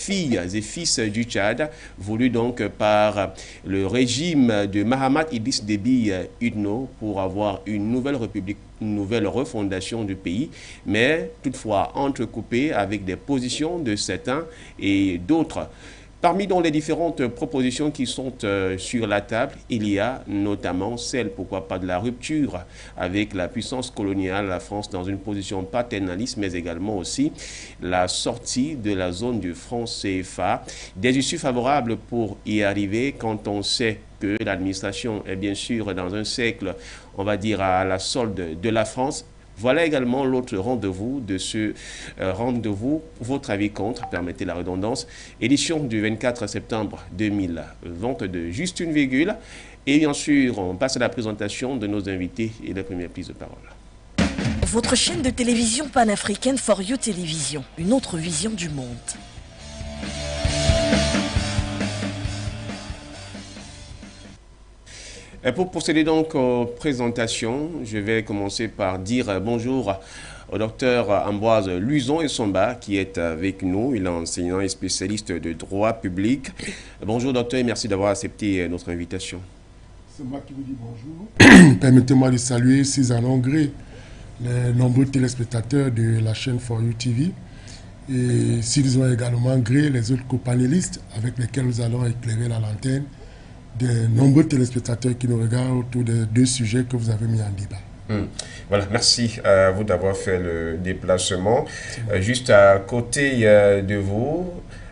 filles et fils du Tchad, voulu donc par le régime de Mahamat Idriss Déby Itno pour avoir une nouvelle république, une nouvelle refondation du pays, mais toutefois entrecoupée avec des positions de certains et d'autres. Parmi donc les différentes propositions qui sont sur la table, il y a notamment celle, pourquoi pas, de la rupture avec la puissance coloniale, la France dans une position paternaliste, mais également aussi la sortie de la zone du franc CFA. Des issues favorables pour y arriver quand on sait que l'administration est bien sûr dans un cercle, on va dire, à la solde de la France. Voilà également l'autre rendez-vous de ce rendez-vous, votre avis contre, permettez la redondance, édition du 24 septembre 2022. Juste une virgule, et bien sûr, on passe à la présentation de nos invités et la première prise de parole. Votre chaîne de télévision panafricaine For You Télévision, une autre vision du monde. Et pour procéder donc aux présentations, je vais commencer par dire bonjour au docteur Ambroise Luizon-Essomba qui est avec nous. Il est enseignant et spécialiste de droit public. Bonjour docteur et merci d'avoir accepté notre invitation. C'est moi qui vous dis bonjour. Permettez-moi de saluer César Longré, les nombreux téléspectateurs de la chaîne For You TV. Et s'ils ont également gré les autres copanélistes avec lesquels nous allons éclairer la lanterne des nombreux téléspectateurs qui nous regardent autour des deux sujets que vous avez mis en débat. Voilà, merci à vous d'avoir fait le déplacement. Juste à côté de vous,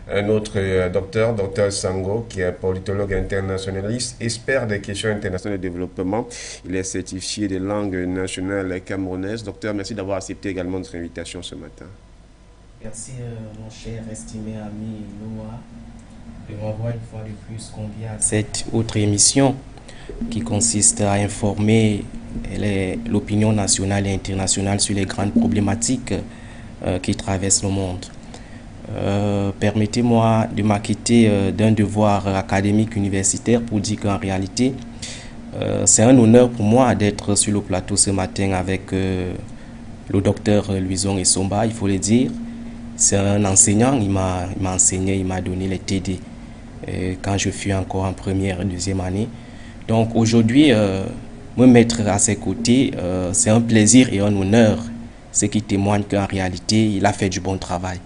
un autre docteur Sango, qui est politologue internationaliste, expert des questions internationales de développement. Il est certifié de langue nationale camerounaise. Docteur, merci d'avoir accepté également notre invitation ce matin. Merci mon cher estimé ami Noah de m'avoir une fois de plus convié à cette autre émission qui consiste à informer l'opinion nationale et internationale sur les grandes problématiques qui traversent le monde. Permettez-moi de m'acquitter d'un devoir académique universitaire pour dire qu'en réalité, c'est un honneur pour moi d'être sur le plateau ce matin avec le docteur Luizon-Essomba, il faut le dire. C'est un enseignant, il m'a enseigné, il m'a donné les TD quand je fus encore en première et deuxième année. Donc aujourd'hui, me mettre à ses côtés, c'est un plaisir et un honneur, ce qui témoigne qu'en réalité, il a fait du bon travail.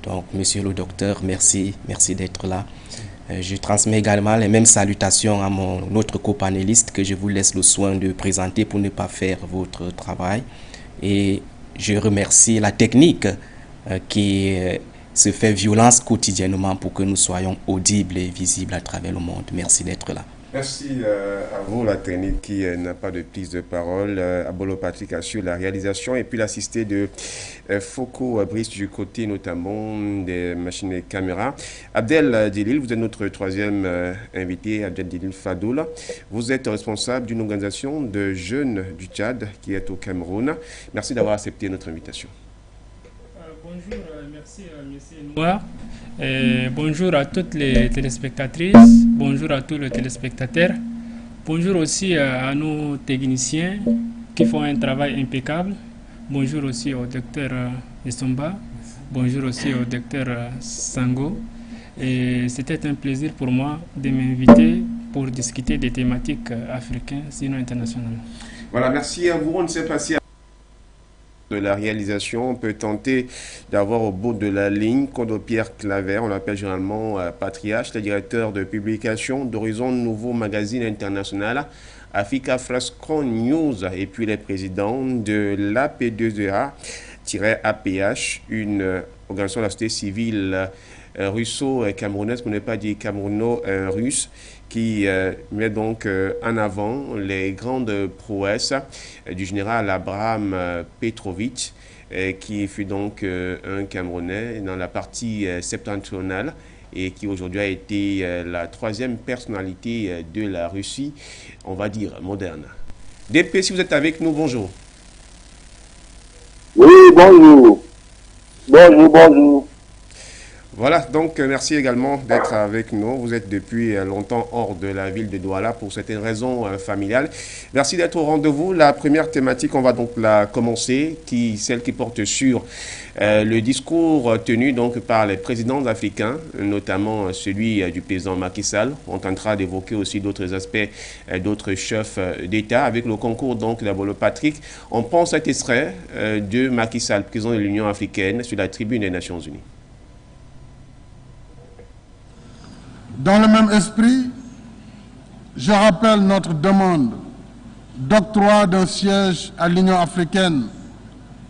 Donc, monsieur le docteur, merci d'être là. Je transmets également les mêmes salutations à mon autre copanéliste que je vous laisse le soin de présenter pour ne pas faire votre travail. Et je remercie la technique qui se fait violence quotidiennement pour que nous soyons audibles et visibles à travers le monde. Merci d'être là. Merci à vous, la technique qui n'a pas de prise de parole. Abolo Patrick assure la réalisation et puis l'assisté de Foucault Brice du côté notamment des machines et caméras. Abdel Djelil, vous êtes notre troisième invité, Abdel Djelil Fadoul. Vous êtes responsable d'une organisation de jeunes du Tchad qui est au Cameroun. Merci d'avoir accepté notre invitation. Bonjour, merci M. Noir. Bonjour à toutes les téléspectatrices, bonjour à tous les téléspectateurs. Bonjour aussi à nos techniciens qui font un travail impeccable. Bonjour aussi au docteur Essomba. Bonjour aussi au docteur Sango. C'était un plaisir pour moi de m'inviter pour discuter des thématiques africaines, sinon internationales. Voilà, merci à vous. On ne sait pas si de la réalisation, on peut tenter d'avoir au bout de la ligne Kodo Pierre Claver, on l'appelle généralement Patriarche, le directeur de publication d'Horizon Nouveau Magazine International, Africa Flascon News, et puis les présidents de l'AP2EA-APH, une organisation de la société civile russo-camerounaise, pour ne pas dire camerouno-russe, qui met donc en avant les grandes prouesses du général Abraham Petrovic, qui fut donc un Camerounais dans la partie septentrionale et qui aujourd'hui a été la troisième personnalité de la Russie, on va dire, moderne. DP, si vous êtes avec nous, bonjour. Oui, bonjour. Bonjour. Voilà, donc merci également d'être avec nous. Vous êtes depuis longtemps hors de la ville de Douala pour certaines raisons familiales. Merci d'être au rendez-vous. La première thématique, on va donc la commencer, celle qui porte sur le discours tenu donc par les présidents africains, notamment celui du président Macky Sall. On tentera d'évoquer aussi d'autres aspects, d'autres chefs d'État avec le concours donc d'Abolo Patrick. On prend cet extrait de Macky Sall, président de l'Union africaine, sur la tribune des Nations Unies. Dans le même esprit, je rappelle notre demande d'octroi d'un siège à l'Union africaine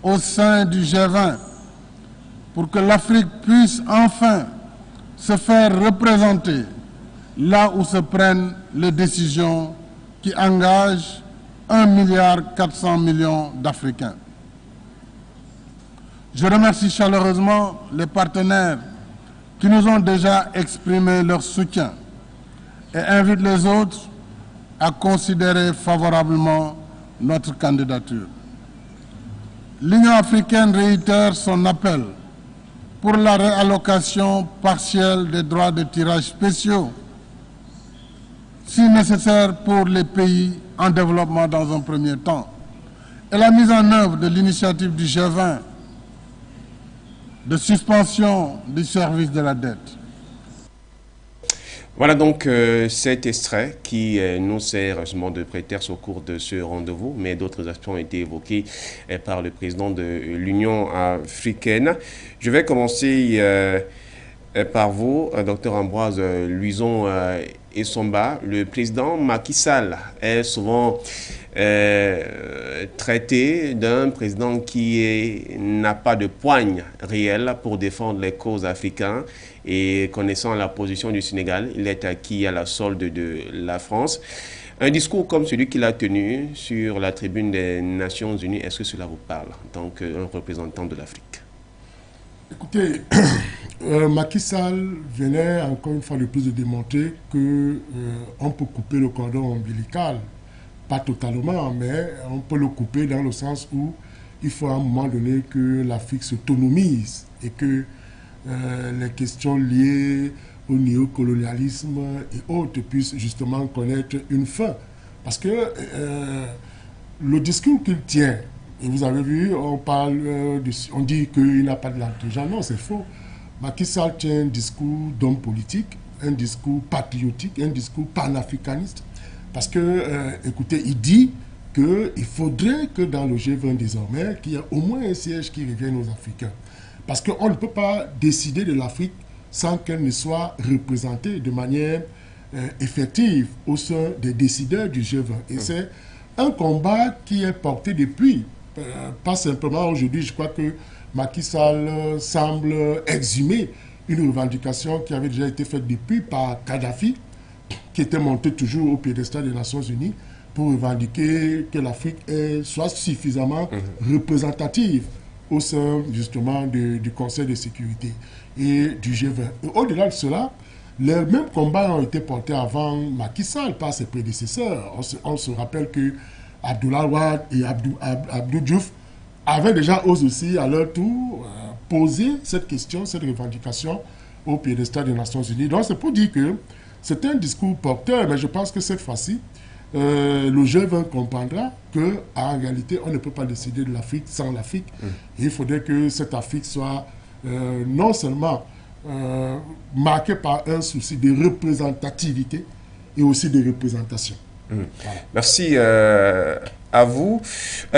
au sein du G20 pour que l'Afrique puisse enfin se faire représenter là où se prennent les décisions qui engagent 1,4 milliard d'Africains. Je remercie chaleureusement les partenaires qui nous ont déjà exprimé leur soutien et invite les autres à considérer favorablement notre candidature. L'Union africaine réitère son appel pour la réallocation partielle des droits de tirage spéciaux, si nécessaire pour les pays en développement dans un premier temps, et la mise en œuvre de l'initiative du G20 de suspension du service de la dette. Voilà donc cet extrait qui nous sert justement de prétexte au cours de ce rendez-vous, mais d'autres aspects ont été évoqués par le président de l'Union africaine. Je vais commencer par vous, Dr Ambroise Luizon Essomba. Le président Macky Sall est souvent traité d'un président qui n'a pas de poigne réelle pour défendre les causes africaines, et connaissant la position du Sénégal, il est acquis à la solde de la France. Un discours comme celui qu'il a tenu sur la tribune des Nations Unies, est-ce que cela vous parle en tant qu'un représentant de l'Afrique? Écoutez, Macky Sall venait encore une fois de plus de démontrer qu'on peut couper le cordon ombilical. Pas totalement, mais on peut le couper dans le sens où il faut à un moment donné que l'Afrique s'autonomise et que les questions liées au néocolonialisme et autres puissent justement connaître une fin. Parce que le discours qu'il tient, et vous avez vu, on dit qu'il n'a pas de l'intelligence. Non, c'est faux. Macky Sall tient un discours d'homme politique, un discours patriotique, un discours panafricaniste. Parce que, écoutez, il dit qu'il faudrait que dans le G20 désormais, qu'il y ait au moins un siège qui revienne aux Africains. Parce qu'on ne peut pas décider de l'Afrique sans qu'elle ne soit représentée de manière effective au sein des décideurs du G20. Et c'est un combat qui est porté depuis, pas simplement aujourd'hui. Je crois que Macky Sall semble exhumer une revendication qui avait déjà été faite depuis par Kadhafi, qui était monté toujours au piédestal des Nations Unies pour revendiquer que l'Afrique soit suffisamment représentative au sein justement du Conseil de sécurité et du G20. Au-delà de cela, les mêmes combats ont été portés avant Macky Sall par ses prédécesseurs. On se rappelle que Abdoulaye Wade et Abdou Diouf avaient déjà eux aussi à leur tour posé cette question, cette revendication au piédestal des Nations Unies. Donc c'est pour dire que c'est un discours porteur, mais je pense que cette fois-ci, le G20 comprendra qu'en réalité, on ne peut pas décider de l'Afrique sans l'Afrique. Il faudrait que cette Afrique soit non seulement marquée par un souci de représentativité et aussi de représentation. Voilà. Merci à vous.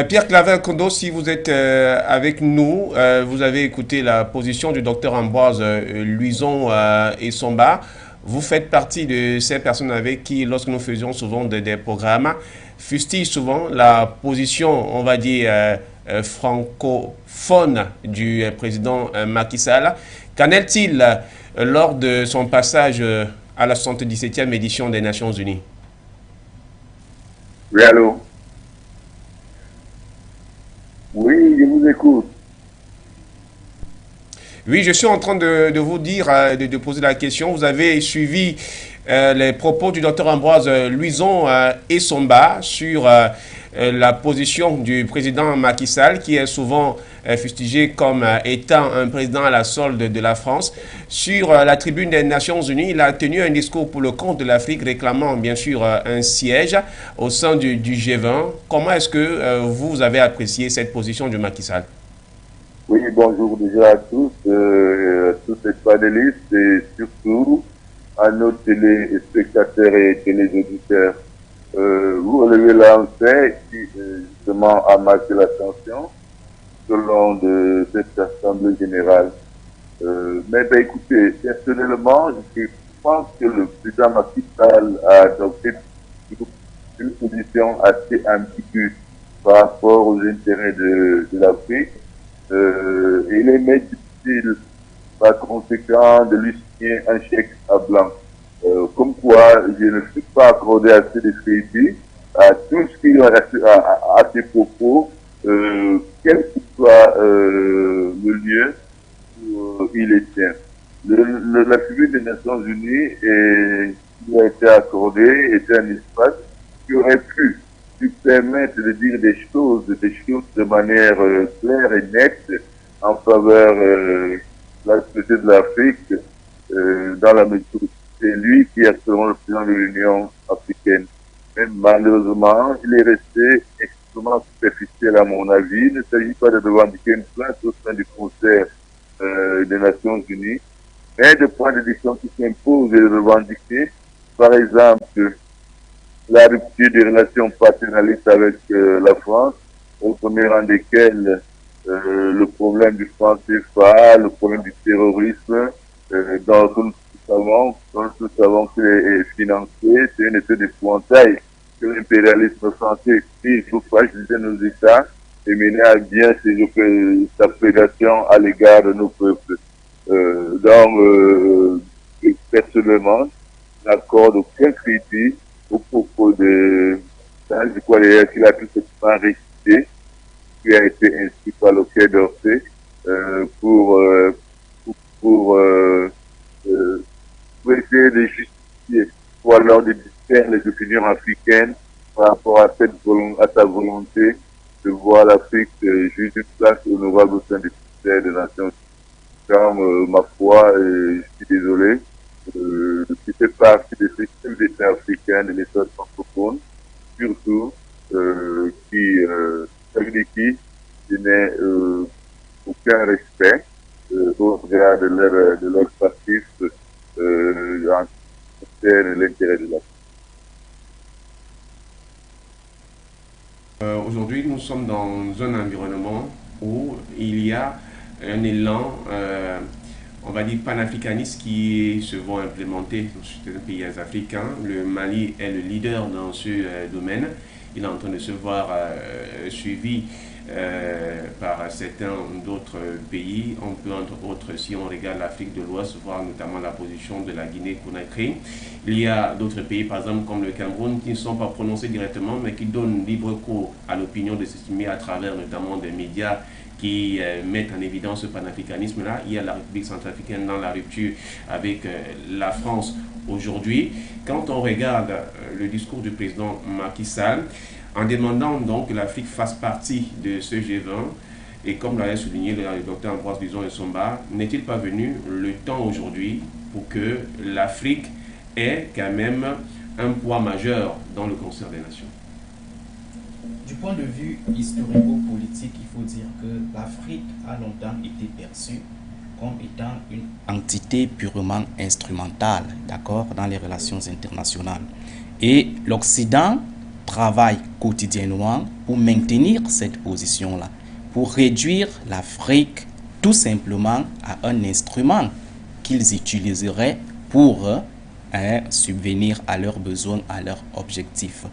Pierre Claver-Kondo, si vous êtes avec nous, vous avez écouté la position du docteur Ambroise Luizon Essomba. Vous faites partie de ces personnes avec qui, lorsque nous faisions souvent des programmes, fustige souvent la position, on va dire, francophone du président Macky Sall. Qu'en est-il lors de son passage à la 77e édition des Nations Unies? Oui, allô? Oui, je vous écoute. Oui, je suis en train de vous dire, de poser la question. Vous avez suivi les propos du docteur Ambroise Luizon Essomba sur la position du président Macky Sall, qui est souvent fustigé comme étant un président à la solde de la France. Sur la tribune des Nations Unies, il a tenu un discours pour le compte de l'Afrique, réclamant bien sûr un siège au sein du G20. Comment est-ce que vous avez apprécié cette position de Macky Sall? Oui, bonjour déjà à tous les panélistes et surtout à nos téléspectateurs et téléauditeurs. Vous relevez là un fait qui justement a marqué l'attention tout au long de cette assemblée générale. Mais écoutez, personnellement, je pense que le président Macky Sall a adopté une position assez ambiguë par rapport aux intérêts de l'Afrique. Il est même difficile, par conséquent, de lui signer un chèque à blanc. Comme quoi, je ne suis pas accordé assez de crédit à tout ce qui est à ses propos, quel que soit le lieu où il est tient. La tribune des Nations Unies qui a été accordée était un espace qui aurait pu lui permettre de dire des choses de manière claire et nette en faveur de la société de l'Afrique, dans la mesure où c'est lui qui est actuellement le président de l'Union africaine. Mais malheureusement, il est resté extrêmement superficiel à mon avis. Il ne s'agit pas de revendiquer une place au sein du concert des Nations Unies, mais de prendre des décisions qui s'imposent et de revendiquer, par exemple, la rupture des relations paternalistes avec la France, au premier rang desquelles le problème du franc CFA, le problème du terrorisme, dont nous savons qu'il est financé, c'est une espèce d'épouvantail que l'impérialisme français prise pour fragiliser nos États et mener à bien sa prédation à l'égard de nos peuples. Personnellement, je n'accorde aucun crédit au propos de ça. Je crois d'ailleurs qu'il a tout simplement récité, qui a été inscrit par le Quai d'Orsay, pour essayer de justifier ou alors de distraire les opinions africaines par rapport à sa volonté de voir l'Afrique jouer une place honorable au sein du ministère des Nations Unies. Comme ma foi, je suis désolé, qui fait partie de ces États africains de l'État francophone, surtout avec qui je n'ai aucun respect au regard de leur passif en concerne l'intérêt de l'Afrique. Aujourd'hui, nous sommes dans un environnement où il y a un élan, on va dire panafricaniste, qui se vont implémenter dans certains pays africains. Le Mali est le leader dans ce domaine. Il est en train de se voir suivi par certains d'autres pays. On peut, entre autres, si on regarde l'Afrique de l'Ouest, voir notamment la position de la Guinée-Conakry. Il y a d'autres pays, par exemple, comme le Cameroun, qui ne sont pas prononcés directement, mais qui donnent libre cours à l'opinion de s'exprimer à travers notamment des médias qui mettent en évidence ce panafricanisme-là. Il y a la République centrafricaine dans la rupture avec la France aujourd'hui. Quand on regarde le discours du président Macky Sall, en demandant donc que l'Afrique fasse partie de ce G20, et comme l'avait souligné le docteur Ambroise Luizon-Nsomba, n'est-il pas venu le temps aujourd'hui pour que l'Afrique ait quand même un poids majeur dans le concert des nations? Du point de vue historico-politique, il faut dire que l'Afrique a longtemps été perçue comme étant une entité purement instrumentale, d'accord, dans les relations internationales. Et l'Occident travaille quotidiennement pour maintenir cette position-là, pour réduire l'Afrique tout simplement à un instrument qu'ils utiliseraient pour subvenir à leurs besoins, à leurs objectifs.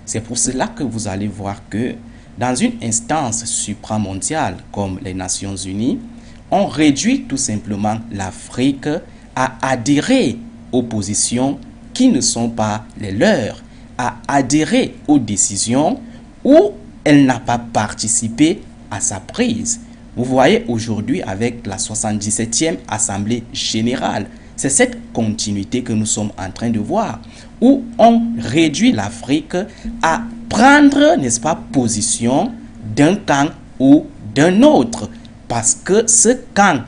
C'est pour cela que vous allez voir que dans une instance supramondiale comme les Nations Unies, on réduit tout simplement l'Afrique à adhérer aux positions qui ne sont pas les leurs, à adhérer aux décisions où elle n'a pas participé à sa prise. Vous voyez aujourd'hui avec la 77e Assemblée Générale, c'est cette continuité que nous sommes en train de voir, où on réduit l'Afrique à prendre, n'est-ce pas, position d'un camp ou d'un autre. Parce que ce camp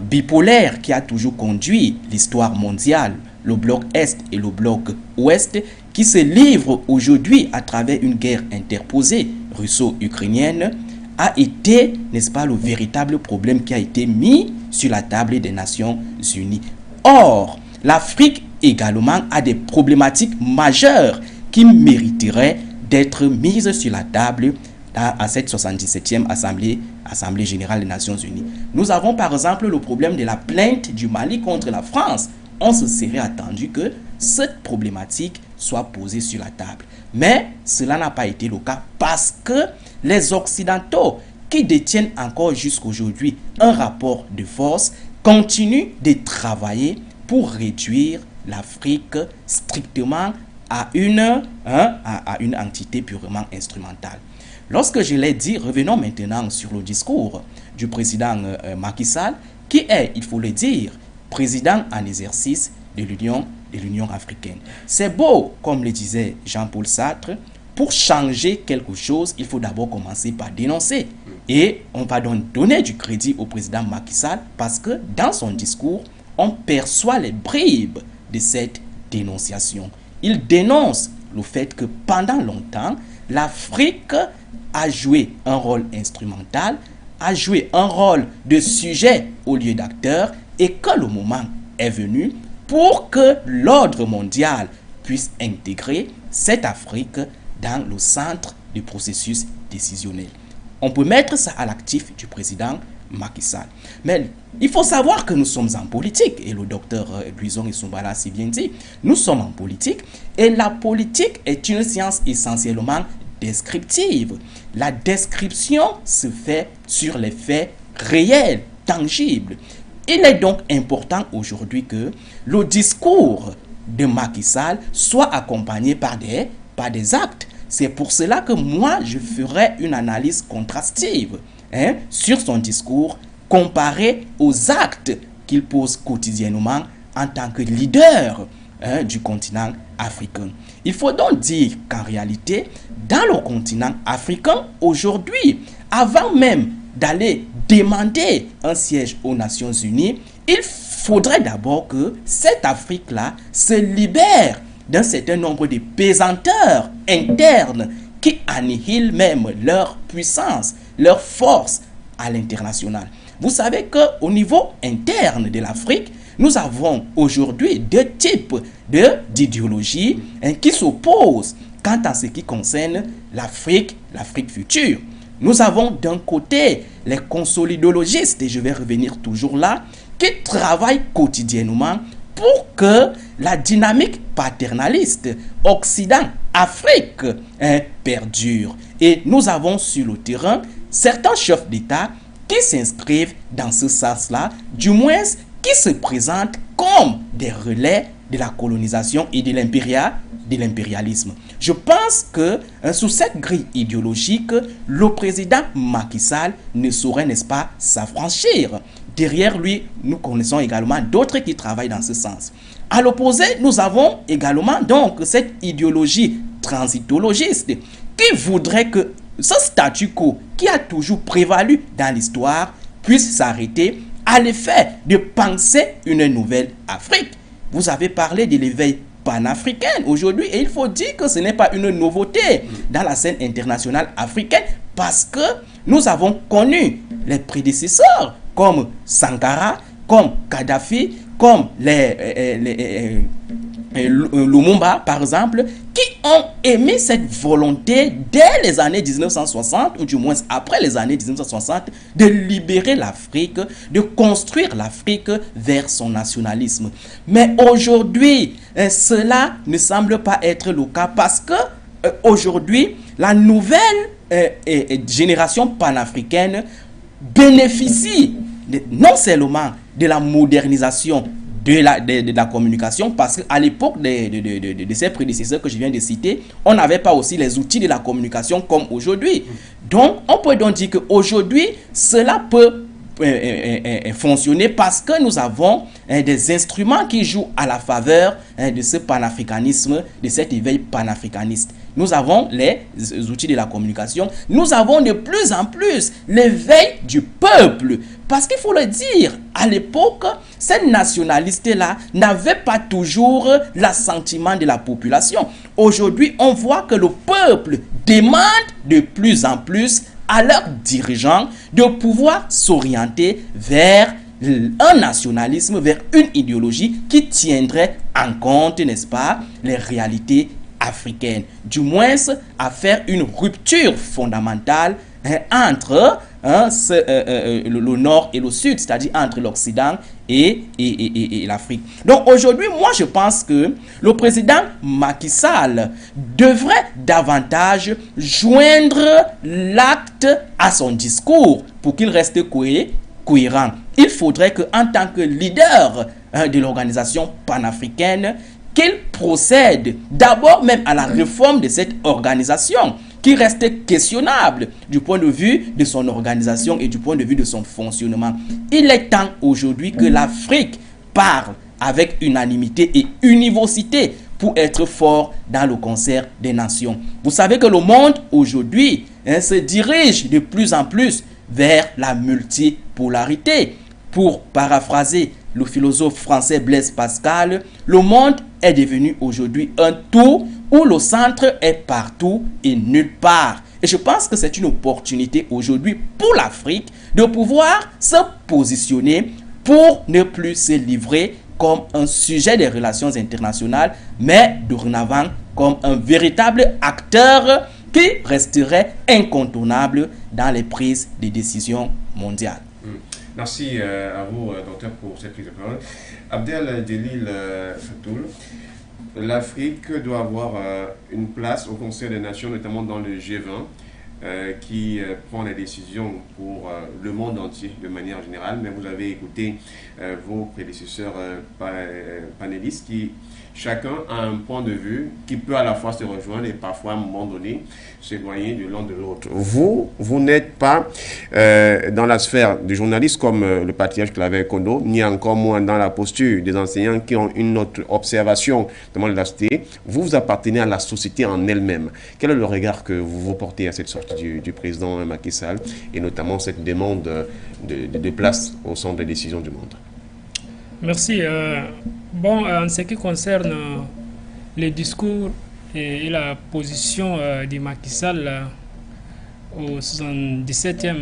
bipolaire qui a toujours conduit l'histoire mondiale, le bloc Est et le bloc Ouest, qui se livrent aujourd'hui à travers une guerre interposée russo-ukrainienne, a été, n'est-ce pas, le véritable problème qui a été mis sur la table des Nations Unies. Or, l'Afrique également a des problématiques majeures qui mériteraient d'être mises sur la table à cette 77e Assemblée générale des Nations Unies. Nous avons par exemple le problème de la plainte du Mali contre la France. On se serait attendu que cette problématique soit posée sur la table. Mais cela n'a pas été le cas parce que les Occidentaux qui détiennent encore jusqu'aujourd'hui un rapport de force continuent de travailler pour réduire l'Afrique strictement à une entité purement instrumentale. Lorsque je l'ai dit, revenons maintenant sur le discours du président Macky Sall, qui est, il faut le dire, président en exercice de l'Union africaine. C'est beau, comme le disait Jean-Paul Sartre, pour changer quelque chose, il faut d'abord commencer par dénoncer. Et on va donc donner du crédit au président Macky Sall parce que dans son discours, on perçoit les bribes de cette dénonciation. Il dénonce le fait que pendant longtemps, l'Afrique a joué un rôle instrumental, a joué un rôle de sujet au lieu d'acteur et que le moment est venu pour que l'ordre mondial puisse intégrer cette Afrique dans le centre du processus décisionnel. On peut mettre ça à l'actif du président Macky Sall. Mais il faut savoir que nous sommes en politique, et le docteur Luison Isumbala s'y vient dit, nous sommes en politique, et la politique est une science essentiellement descriptive. La description se fait sur les faits réels, tangibles. Il est donc important aujourd'hui que le discours de Macky Sall soit accompagné par des actes. C'est pour cela que moi, je ferai une analyse contrastive sur son discours comparé aux actes qu'il pose quotidiennement en tant que leader du continent africain. Il faut donc dire qu'en réalité, dans le continent africain, aujourd'hui, avant même d'aller demander un siège aux Nations Unies, il faudrait d'abord que cette Afrique-là se libère d'un certain nombre de pesanteurs internes qui annihilent même leur puissance, leur force à l'international. Vous savez qu'au niveau interne de l'Afrique, nous avons aujourd'hui deux types d'idéologies qui s'opposent quant à ce qui concerne l'Afrique future. Nous avons d'un côté les consolidologistes, et je vais revenir toujours là, qui travaillent quotidiennement pour que la dynamique paternaliste Occident-Afrique perdure. Et nous avons sur le terrain certains chefs d'État qui s'inscrivent dans ce sens-là, du moins qui se présentent comme des relais de la colonisation et de l'impérialisme. Je pense que sous cette grille idéologique, le président Macky Sall ne saurait, n'est-ce pas, s'affranchir. Derrière lui, nous connaissons également d'autres qui travaillent dans ce sens. À l'opposé, nous avons également donc cette idéologie transitologiste qui voudrait que ce statu quo qui a toujours prévalu dans l'histoire puisse s'arrêter à l'effet de penser une nouvelle Afrique. Vous avez parlé de l'éveil panafricain aujourd'hui et il faut dire que ce n'est pas une nouveauté dans la scène internationale africaine parce que nous avons connu les prédécesseurs comme Sankara, comme Kadhafi, comme Lumumba par exemple, qui ont émis cette volonté dès les années 1960 ou du moins après les années 1960 de libérer l'Afrique, de construire l'Afrique vers son nationalisme. Mais aujourd'hui, cela ne semble pas être le cas parce que aujourd'hui, la nouvelle génération panafricaine bénéficie non seulement de la modernisation de la communication, parce qu'à l'époque de ces prédécesseurs que je viens de citer, on n'avait pas aussi les outils de la communication comme aujourd'hui. Donc, on peut donc dire qu'aujourd'hui, cela peut fonctionner parce que nous avons des instruments qui jouent à la faveur de ce panafricanisme, de cet éveil panafricaniste. Nous avons les outils de la communication. Nous avons de plus en plus l'éveil du peuple. Parce qu'il faut le dire, à l'époque, ces nationalistes-là n'avaient pas toujours l'assentiment de la population. Aujourd'hui, on voit que le peuple demande de plus en plus à leurs dirigeants de pouvoir s'orienter vers un nationalisme, vers une idéologie qui tiendrait en compte, n'est-ce pas, les réalités africaines. Du moins, à faire une rupture fondamentale entre le nord et le sud, c'est-à-dire entre l'Occident et l'Afrique. Donc aujourd'hui, moi je pense que le président Macky Sall devrait davantage joindre l'acte à son discours pour qu'il reste cohérent. Il faudrait qu'en tant que leader de l'organisation panafricaine, qu'il procède d'abord même à la réforme de cette organisation qui reste questionnable du point de vue de son organisation et du point de vue de son fonctionnement. Il est temps aujourd'hui que l'Afrique parle avec unanimité et univocité pour être fort dans le concert des nations. Vous savez que le monde aujourd'hui se dirige de plus en plus vers la multipolarité. Pour paraphraser le philosophe français Blaise Pascal, le monde est devenu aujourd'hui un tout où le centre est partout et nulle part. Et je pense que c'est une opportunité aujourd'hui pour l'Afrique de pouvoir se positionner pour ne plus se livrer comme un sujet des relations internationales, mais dorénavant comme un véritable acteur qui resterait incontournable dans les prises de décisions mondiales. Merci à vous, docteur, pour cette prise de parole. Abdel Djelil Fatoul, l'Afrique doit avoir une place au Conseil des Nations, notamment dans le G20, qui prend les décisions pour le monde entier de manière générale. Mais vous avez écouté vos prédécesseurs panélistes qui chacun a un point de vue qui peut à la fois se rejoindre et parfois à un moment donné s'éloigner de l'un de l'autre. Vous n'êtes pas dans la sphère du journaliste comme le patriarche Claver Kondo, ni encore moins dans la posture des enseignants qui ont une autre observation de la société. Vous appartenez à la société en elle-même. Quel est le regard que vous portez à cette sortie du président Macky Sall et notamment cette demande de place au centre des décisions du monde? Merci. Bon, en ce qui concerne les discours et la position de Macky Sall au 77e,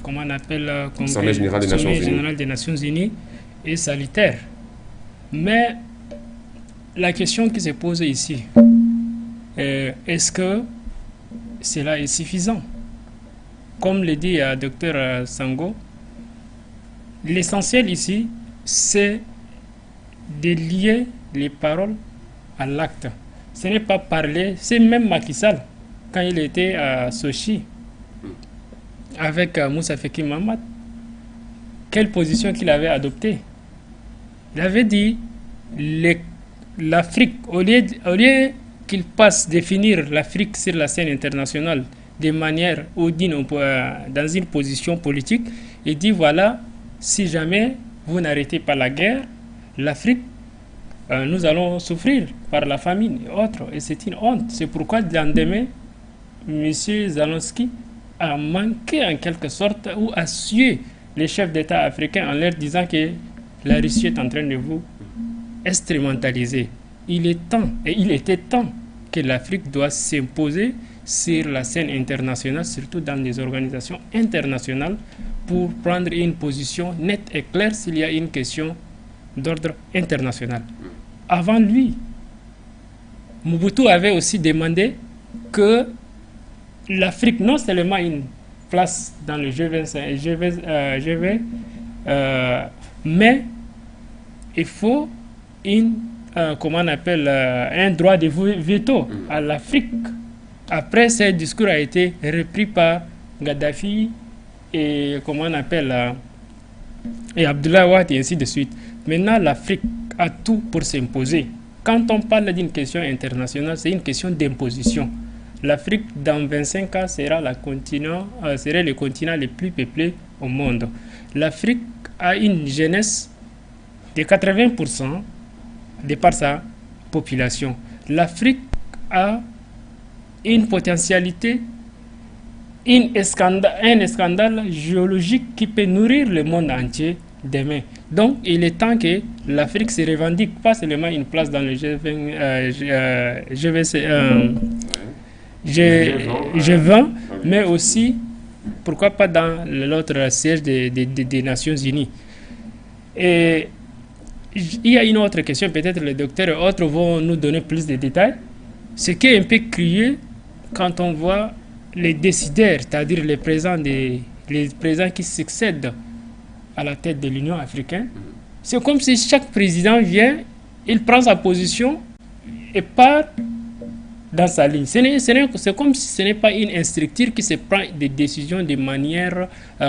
comment on appelle, Assemblée générale des Nations Unies, est salutaire. Mais la question qui se pose ici, est-ce que cela est suffisant? Comme le dit Dr Sango, l'essentiel ici, c'est de lier les paroles à l'acte. Ce n'est pas parler, c'est même Macky Sall, quand il était à Sochi, avec Moussa Faki Mahamat, quelle position qu'il avait adoptée? Il avait dit, l'Afrique, au lieu qu'il passe définir l'Afrique sur la scène internationale de manière ou dans une position politique, il dit, voilà, si jamais vous n'arrêtez pas la guerre, l'Afrique, nous allons souffrir par la famine et autres. Et c'est une honte. C'est pourquoi, le lendemain, M. Zelensky a manqué en quelque sorte ou a sué les chefs d'État africains en leur disant que la Russie est en train de vous instrumentaliser. Il est temps, et il était temps, que l'Afrique doit s'imposer sur la scène internationale, surtout dans les organisations internationales, pour prendre une position nette et claire s'il y a une question d'ordre international. Avant lui, Mobutu avait aussi demandé que l'Afrique non seulement une place dans le G20, mais il faut comment on appelle, un droit de veto à l'Afrique. Après, ce discours a été repris par Gaddafi et comment on appelle et Abdoulaye Wade et ainsi de suite. Maintenant, l'Afrique a tout pour s'imposer. Quand on parle d'une question internationale, c'est une question d'imposition. L'Afrique, dans 25 ans, sera le continent le plus peuplé au monde. L'Afrique a une jeunesse de 80% de par sa population. L'Afrique a une potentialité, un scandale géologique qui peut nourrir le monde entier demain. Donc, il est temps que l'Afrique se revendique pas seulement une place dans le G20, mais aussi, pourquoi pas, dans l'autre siège des Nations Unies. Et il y a une autre question, peut-être le docteur et autres vont nous donner plus de détails. Ce qui est un peu curieux quand on voit les décideurs, c'est-à-dire les présidents qui succèdent à la tête de l'Union africaine, c'est comme si chaque président vient, il prend sa position et part dans sa ligne. C'est comme si ce n'est pas une structure qui se prend des décisions de manière,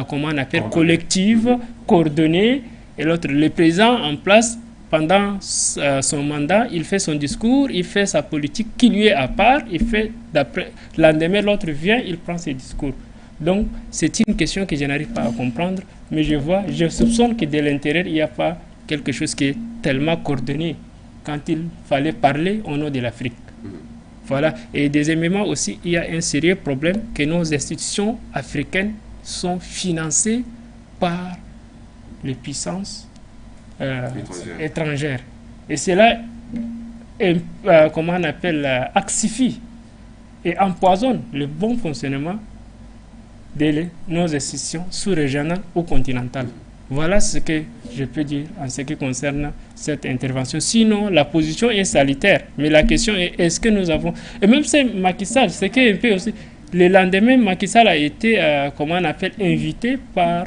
comment on appelle, collective, coordonnée, et l'autre, le président en place, pendant son mandat, il fait son discours, il fait sa politique qui lui est à part, il fait d'après, le lendemain, l'autre vient, il prend ses discours. Donc, c'est une question que je n'arrive pas à comprendre, mais je soupçonne que de l'intérieur, il n'y a pas quelque chose qui est tellement coordonné quand il fallait parler au nom de l'Afrique. Voilà. Et deuxièmement aussi, il y a un sérieux problème que nos institutions africaines sont financées par les puissances étrangères. Et cela, comment on appelle, axifie et empoisonne le bon fonctionnement de nos institutions sous-régionales ou continentales. Voilà ce que je peux dire en ce qui concerne cette intervention. Sinon, la position est salutaire. Mais la question est, est-ce que nous avons... Et même c'est Macky Sall, c'est qu'un peu aussi... Le lendemain, Macky Sall a été, comment on appelle, invité par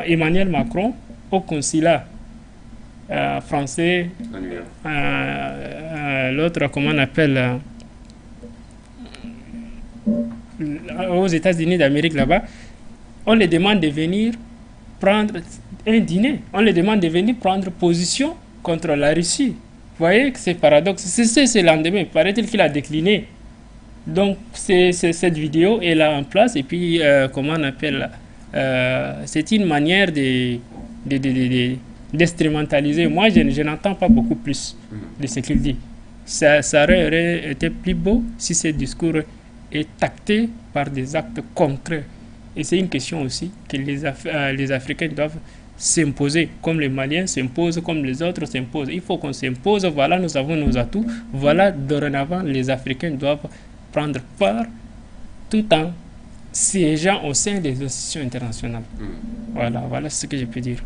Emmanuel Macron au consulat français. L'autre, comment on appelle... aux États-Unis d'Amérique là-bas, on les demande de venir prendre un dîner, on les demande de venir prendre position contre la Russie. Vous voyez que c'est paradoxe. C'est ce lendemain, paraît-il qu'il a décliné. Donc cette vidéo est là en place et puis comment on appelle, c'est une manière d'instrumentaliser. Moi je n'entends pas beaucoup plus de ce qu'il dit. Ça aurait été plus beau si ce discours est acté par des actes concrets. Et c'est une question aussi que les Africains doivent s'imposer, comme les Maliens s'imposent, comme les autres s'imposent. Il faut qu'on s'impose. Voilà, nous avons nos atouts. Voilà, dorénavant, les Africains doivent prendre part tout en siégeant au sein des institutions internationales. Voilà ce que je peux dire.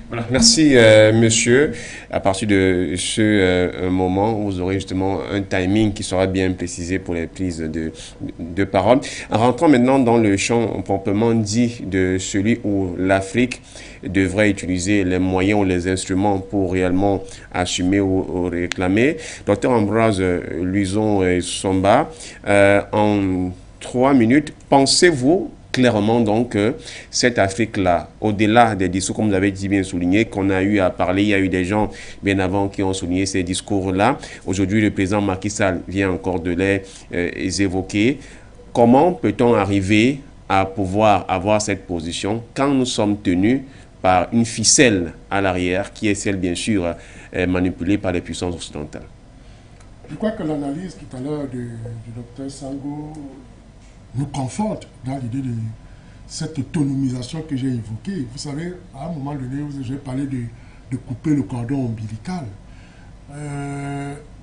Voilà. Merci, monsieur. À partir de ce moment, vous aurez justement un timing qui sera bien précisé pour les prises de parole. En rentrant maintenant dans le champ proprement dit de celui où l'Afrique devrait utiliser les moyens ou les instruments pour réellement assumer ou réclamer. Docteur Ambroise Luizon-Somba, en 3 minutes, pensez-vous clairement donc cette Afrique-là, au-delà des discours, comme vous avez dit bien souligné, qu'on a eu à parler, il y a eu des gens bien avant qui ont souligné ces discours-là. Aujourd'hui, le président Macky Sall vient encore de les évoquer. Comment peut-on arriver à pouvoir avoir cette position quand nous sommes tenus par une ficelle à l'arrière, qui est celle, bien sûr, manipulée par les puissances occidentales? Je crois que l'analyse tout à l'heure du docteur Sango nous conforte dans l'idée de cette autonomisation que j'ai évoquée. Vous savez, à un moment donné, j'ai parlé de couper le cordon ombilical.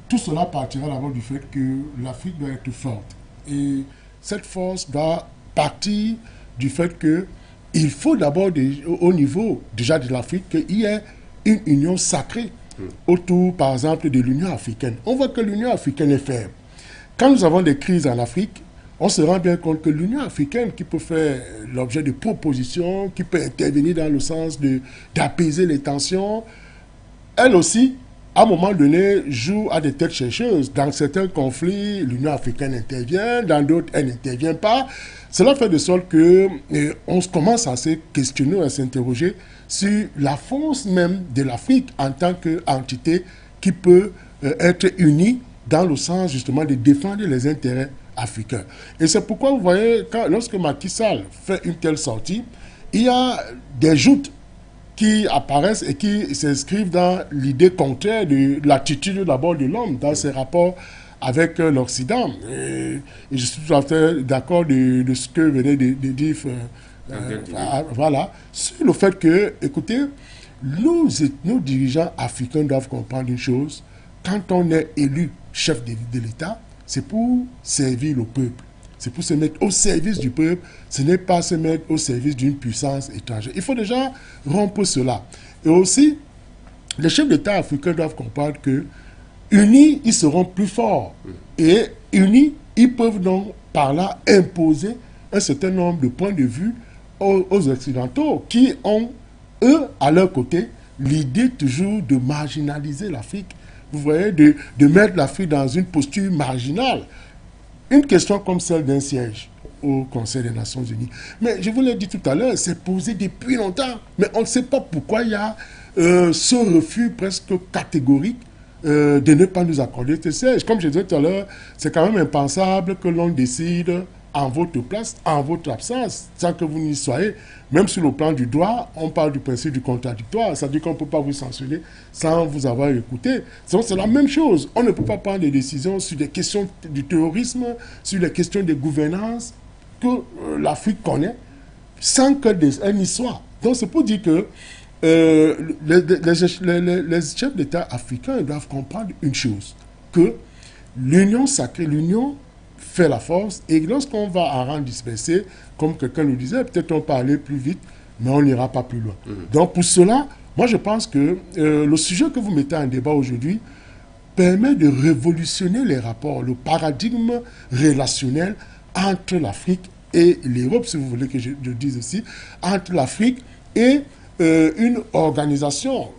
Tout cela partira d'abord du fait que l'Afrique doit être forte. Et cette force doit partir du fait qu'il faut d'abord, au niveau déjà de l'Afrique, qu'il y ait une union sacrée autour, par exemple, de l'Union africaine. On voit que l'Union africaine est faible. Quand nous avons des crises en Afrique, on se rend bien compte que l'Union africaine, qui peut faire l'objet de propositions, qui peut intervenir dans le sens d'apaiser les tensions, elle aussi, à un moment donné, joue à des têtes chercheuses. Dans certains conflits, l'Union africaine intervient, dans d'autres, elle n'intervient pas. Cela fait de sorte qu'on commence à se questionner, à s'interroger sur la force même de l'Afrique en tant qu'entité qui peut être unie dans le sens justement de défendre les intérêts africains. Et c'est pourquoi vous voyez, lorsque Macky Sall fait une telle sortie, il y a des joutes qui apparaissent et qui s'inscrivent dans l'idée contraire de l'attitude d'abord de l'homme dans ses rapports avec l'Occident. Et je suis tout à fait d'accord de ce que venait de dire voilà, sur le fait que, écoutez, nos dirigeants africains doivent comprendre une chose: quand on est élu chef de l'État, c'est pour servir le peuple. C'est pour se mettre au service du peuple, ce n'est pas se mettre au service d'une puissance étrangère. Il faut déjà rompre cela. Et aussi, les chefs d'État africains doivent comprendre que, unis, ils seront plus forts. Et unis, ils peuvent donc par là imposer un certain nombre de points de vue aux Occidentaux qui ont, eux, à leur côté, l'idée toujours de marginaliser l'Afrique. Vous voyez, de mettre l'Afrique dans une posture marginale. Une question comme celle d'un siège au Conseil des Nations Unies. Mais je vous l'ai dit tout à l'heure, c'est posé depuis longtemps. Mais on ne sait pas pourquoi il y a ce refus presque catégorique de ne pas nous accorder ce siège. Comme je disais tout à l'heure, c'est quand même impensable que l'on décide en votre place, en votre absence, sans que vous n'y soyez. Même sur le plan du droit, on parle du principe du contradictoire. Ça veut dire qu'on ne peut pas vous sanctionner sans vous avoir écouté. Donc c'est la même chose. On ne peut pas prendre des décisions sur des questions du terrorisme, sur les questions de gouvernance que l'Afrique connaît, sans qu'elle n'y soit. Donc c'est pour dire que les chefs d'État africains doivent comprendre une chose, que l'union sacrée, l'union fait la force, et lorsqu'on va en rang dispersé, comme quelqu'un nous disait, peut-être on peut aller plus vite, mais on n'ira pas plus loin. Donc pour cela, moi je pense que le sujet que vous mettez en débat aujourd'hui permet de révolutionner les rapports, le paradigme relationnel entre l'Afrique et l'Europe, si vous voulez que je dise aussi, entre l'Afrique et une organisation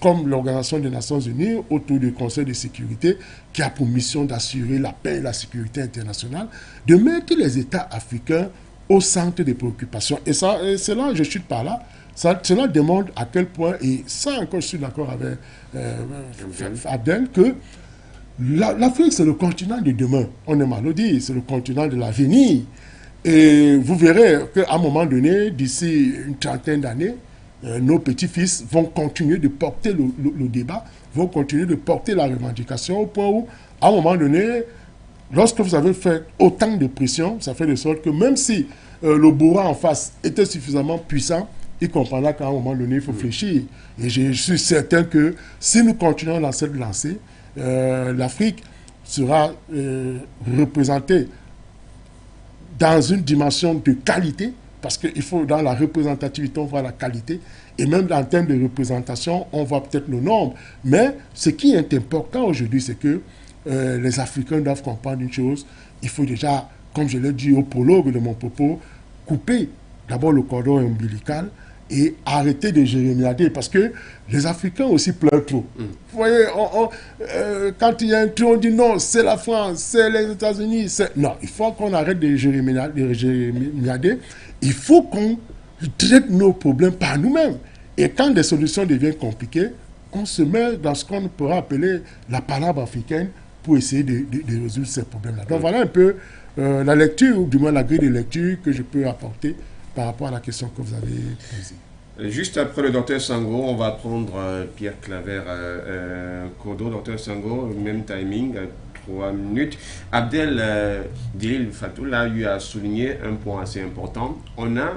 comme l'Organisation des Nations Unies autour du Conseil de sécurité qui a pour mission d'assurer la paix et la sécurité internationale, de mettre les États africains au centre des préoccupations. Et ça, cela, je chute par là, cela démontre à quel point, et ça encore je suis d'accord avec Abdel, que l'Afrique c'est le continent de demain. On est mal dit, c'est le continent de l'avenir. Et vous verrez qu'à un moment donné, d'ici une trentaine d'années, nos petits-fils vont continuer de porter le débat, vont continuer de porter la revendication au point où, à un moment donné, lorsque vous avez fait autant de pression, ça fait de sorte que même si le bourreau en face était suffisamment puissant, il comprendra qu'à un moment donné, il faut fléchir. Et je suis certain que si nous continuons dans cette lancée, l'Afrique sera représentée dans une dimension de qualité, parce qu'il faut, dans la représentativité, on voit la qualité, et même en termes de représentation, on voit peut-être le nombre. Mais ce qui est important aujourd'hui, c'est que les Africains doivent comprendre une chose: il faut déjà, comme je l'ai dit au prologue de mon propos, couper d'abord le cordon ombilical et arrêter de jérémiader, parce que les Africains aussi pleurent trop. Vous voyez, quand il y a un trou, on dit non, c'est la France, c'est les États-Unis. Non, il faut qu'on arrête de jérémiader. Il faut qu'on traite nos problèmes par nous-mêmes. Et quand des solutions deviennent compliquées, on se met dans ce qu'on pourra appeler la palabre africaine pour essayer de résoudre ces problèmes-là. Donc voilà un peu la lecture, ou du moins la grille de lecture que je peux apporter par rapport à la question que vous avez posée. Juste après le docteur Sango, on va prendre Pierre Claver Kodo. Docteur Sango, même timing, 3 minutes. Abdel Djillil Fatou là, lui a souligné un point assez important. On a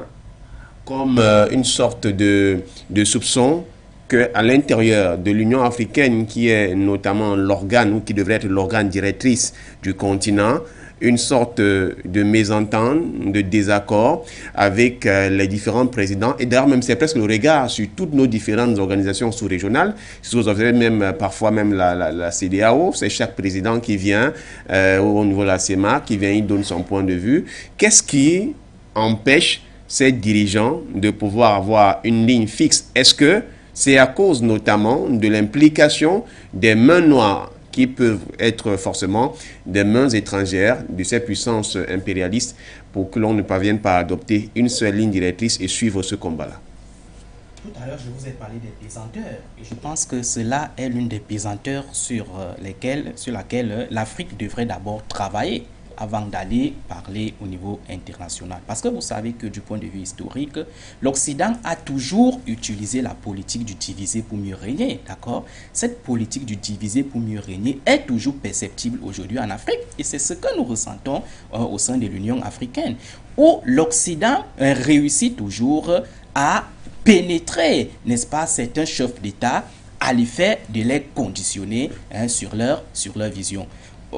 comme une sorte de soupçon qu'à l'intérieur de l'Union africaine, qui est notamment l'organe, ou qui devrait être l'organe directrice du continent, une sorte de mésentente, de désaccord avec les différents présidents. Et d'ailleurs, même c'est presque le regard sur toutes nos différentes organisations sous-régionales. Si vous observez même parfois même la CEDEAO, c'est chaque président qui vient au niveau de la CEMAC, qui vient, il donne son point de vue. Qu'est-ce qui empêche ces dirigeants de pouvoir avoir une ligne fixe? Est-ce que c'est à cause notamment de l'implication des mains noires, qui peuvent être forcément des mains étrangères de ces puissances impérialistes, pour que l'on ne parvienne pas à adopter une seule ligne directrice et suivre ce combat-là? Tout à l'heure, je vous ai parlé des pesanteurs. Et je pense que cela est l'une des pesanteurs sur laquelle l'Afrique devrait d'abord travailler. avant d'aller parler au niveau international. Parce que vous savez que du point de vue historique, l'Occident a toujours utilisé la politique du diviser pour mieux régner, d'accord? Cette politique du diviser pour mieux régner est toujours perceptible aujourd'hui en Afrique. Et c'est ce que nous ressentons au sein de l'Union africaine, où l'Occident réussit toujours à pénétrer, n'est-ce pas, certains chefs d'État à l'effet de les conditionner sur leur vision.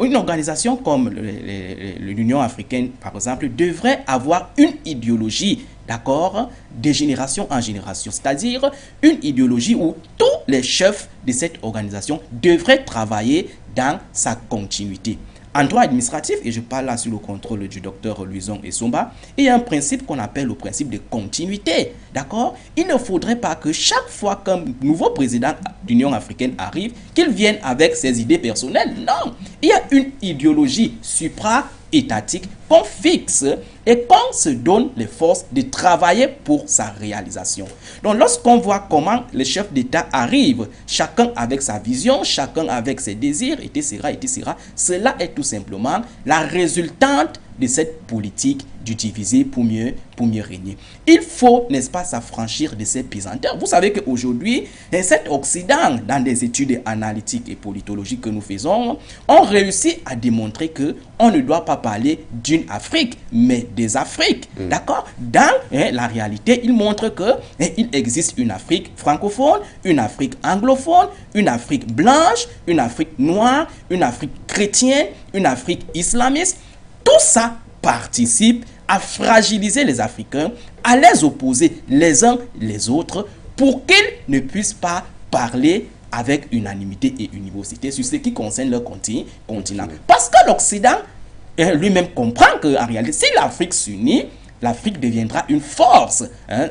Une organisation comme l'Union africaine, par exemple, devrait avoir une idéologie, d'accord, de génération en génération. C'est-à-dire une idéologie où tous les chefs de cette organisation devraient travailler dans sa continuité. En droit administratif, et je parle là sous le contrôle du docteur Luison Essomba, il y a un principe qu'on appelle le principe de continuité. D'accord? Il ne faudrait pas que chaque fois qu'un nouveau président de l'Union africaine arrive, qu'il vienne avec ses idées personnelles. Non! Il y a une idéologie supra-étatique qu'on fixe et qu'on se donne les forces de travailler pour sa réalisation. Donc lorsqu'on voit comment les chefs d'État arrivent, chacun avec sa vision, chacun avec ses désirs, etc., cela est tout simplement la résultante de cette politique du diviser pour mieux régner. Il faut, n'est-ce pas, s'affranchir de ces pesanteurs. Vous savez qu'aujourd'hui, cet Occident, dans des études analytiques et politologiques que nous faisons, on réussit à démontrer que on ne doit pas parler d'une Afrique, mais des Afriques. D'accord? Dans la réalité, il montre que il existe une Afrique francophone, une Afrique anglophone, une Afrique blanche, une Afrique noire, une Afrique chrétienne, une Afrique islamiste. Tout ça participe à fragiliser les Africains, à les opposer les uns les autres pour qu'ils ne puissent pas parler avec unanimité et univocité sur ce qui concerne leur continent. Parce que l'Occident lui-même comprend qu'en réalité, si l'Afrique s'unit, l'Afrique deviendra une force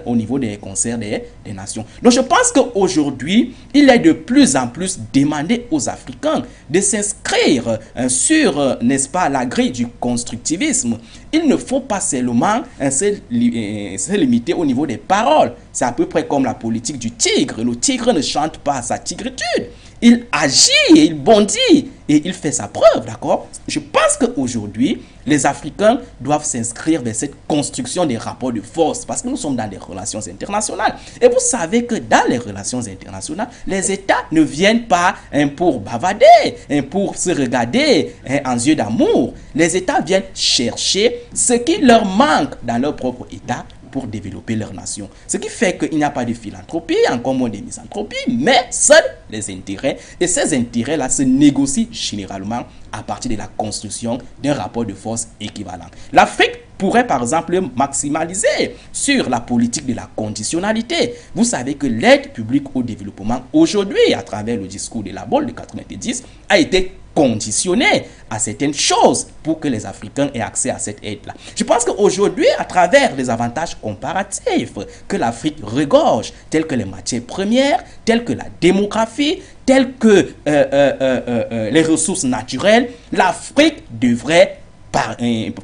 au niveau des concerts des nations. Donc je pense qu'aujourd'hui, il est de plus en plus demandé aux Africains de s'inscrire sur, n'est-ce pas, la grille du constructivisme. Il ne faut pas seulement se limiter au niveau des paroles. C'est à peu près comme la politique du tigre. Le tigre ne chante pas sa tigritude. Il agit, il bondit et il fait sa preuve, d'accord? Je pense qu'aujourd'hui, les Africains doivent s'inscrire vers cette construction des rapports de force parce que nous sommes dans des relations internationales. Et vous savez que dans les relations internationales, les États ne viennent pas pour bavader, pour se regarder en yeux d'amour. Les États viennent chercher ce qui leur manque dans leur propre État pour développer leur nation. Ce qui fait qu'il n'y a pas de philanthropie, encore moins de misanthropie, mais seuls les intérêts. Et ces intérêts-là se négocient généralement à partir de la construction d'un rapport de force équivalent. L'Afrique pourrait par exemple maximaliser sur la politique de la conditionnalité. Vous savez que l'aide publique au développement aujourd'hui, à travers le discours de la Bolle de 90, a été conditionnée à certaines choses pour que les Africains aient accès à cette aide-là. Je pense qu'aujourd'hui, à travers les avantages comparatifs que l'Afrique regorge, tels que les matières premières, tels que la démographie, tels que les ressources naturelles, l'Afrique devrait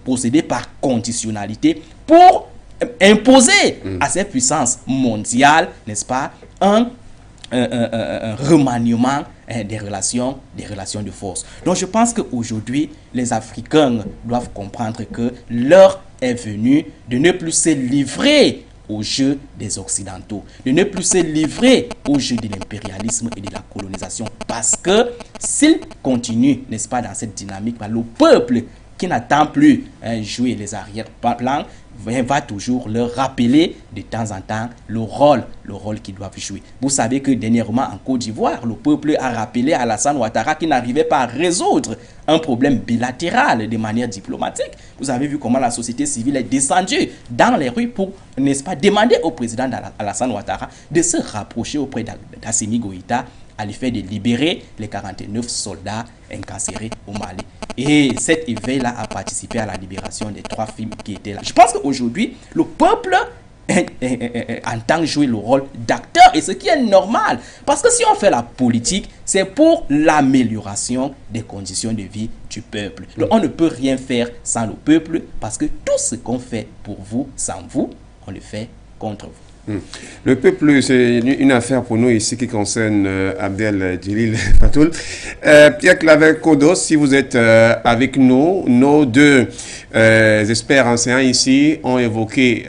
procéder par conditionnalité pour imposer à ces puissances mondiales, n'est-ce pas, un remaniement des relations de force. Donc je pense qu'aujourd'hui, les Africains doivent comprendre que l'heure est venue de ne plus se livrer au jeu des Occidentaux, de ne plus se livrer au jeu de l'impérialisme et de la colonisation, parce que s'ils continuent, n'est-ce pas, dans cette dynamique, le peuple qui n'attend plus jouer les arrière-plans va toujours leur rappeler de temps en temps le rôle qu'ils doivent jouer. Vous savez que dernièrement en Côte d'Ivoire, le peuple a rappelé à Alassane Ouattara qu'il n'arrivait pas à résoudre un problème bilatéral de manière diplomatique. Vous avez vu comment la société civile est descendue dans les rues pour, n'est-ce pas, demander au président Alassane Ouattara de se rapprocher auprès d'Assimi Goïta à l'effet de libérer les 49 soldats incarcérés au Mali. Et cet éveil-là a participé à la libération des 3 filles qui étaient là. Je pense qu'aujourd'hui, le peuple entend jouer le rôle d'acteur, et ce qui est normal. Parce que si on fait la politique, c'est pour l'amélioration des conditions de vie du peuple. Donc on ne peut rien faire sans le peuple, parce que tout ce qu'on fait pour vous, sans vous, on le fait contre vous. Le peuple, c'est une affaire pour nous ici qui concerne Abdel Djelil Fatoul. Pierre Claver Kodos, si vous êtes avec nous, nos deux experts enseignants ici ont évoqué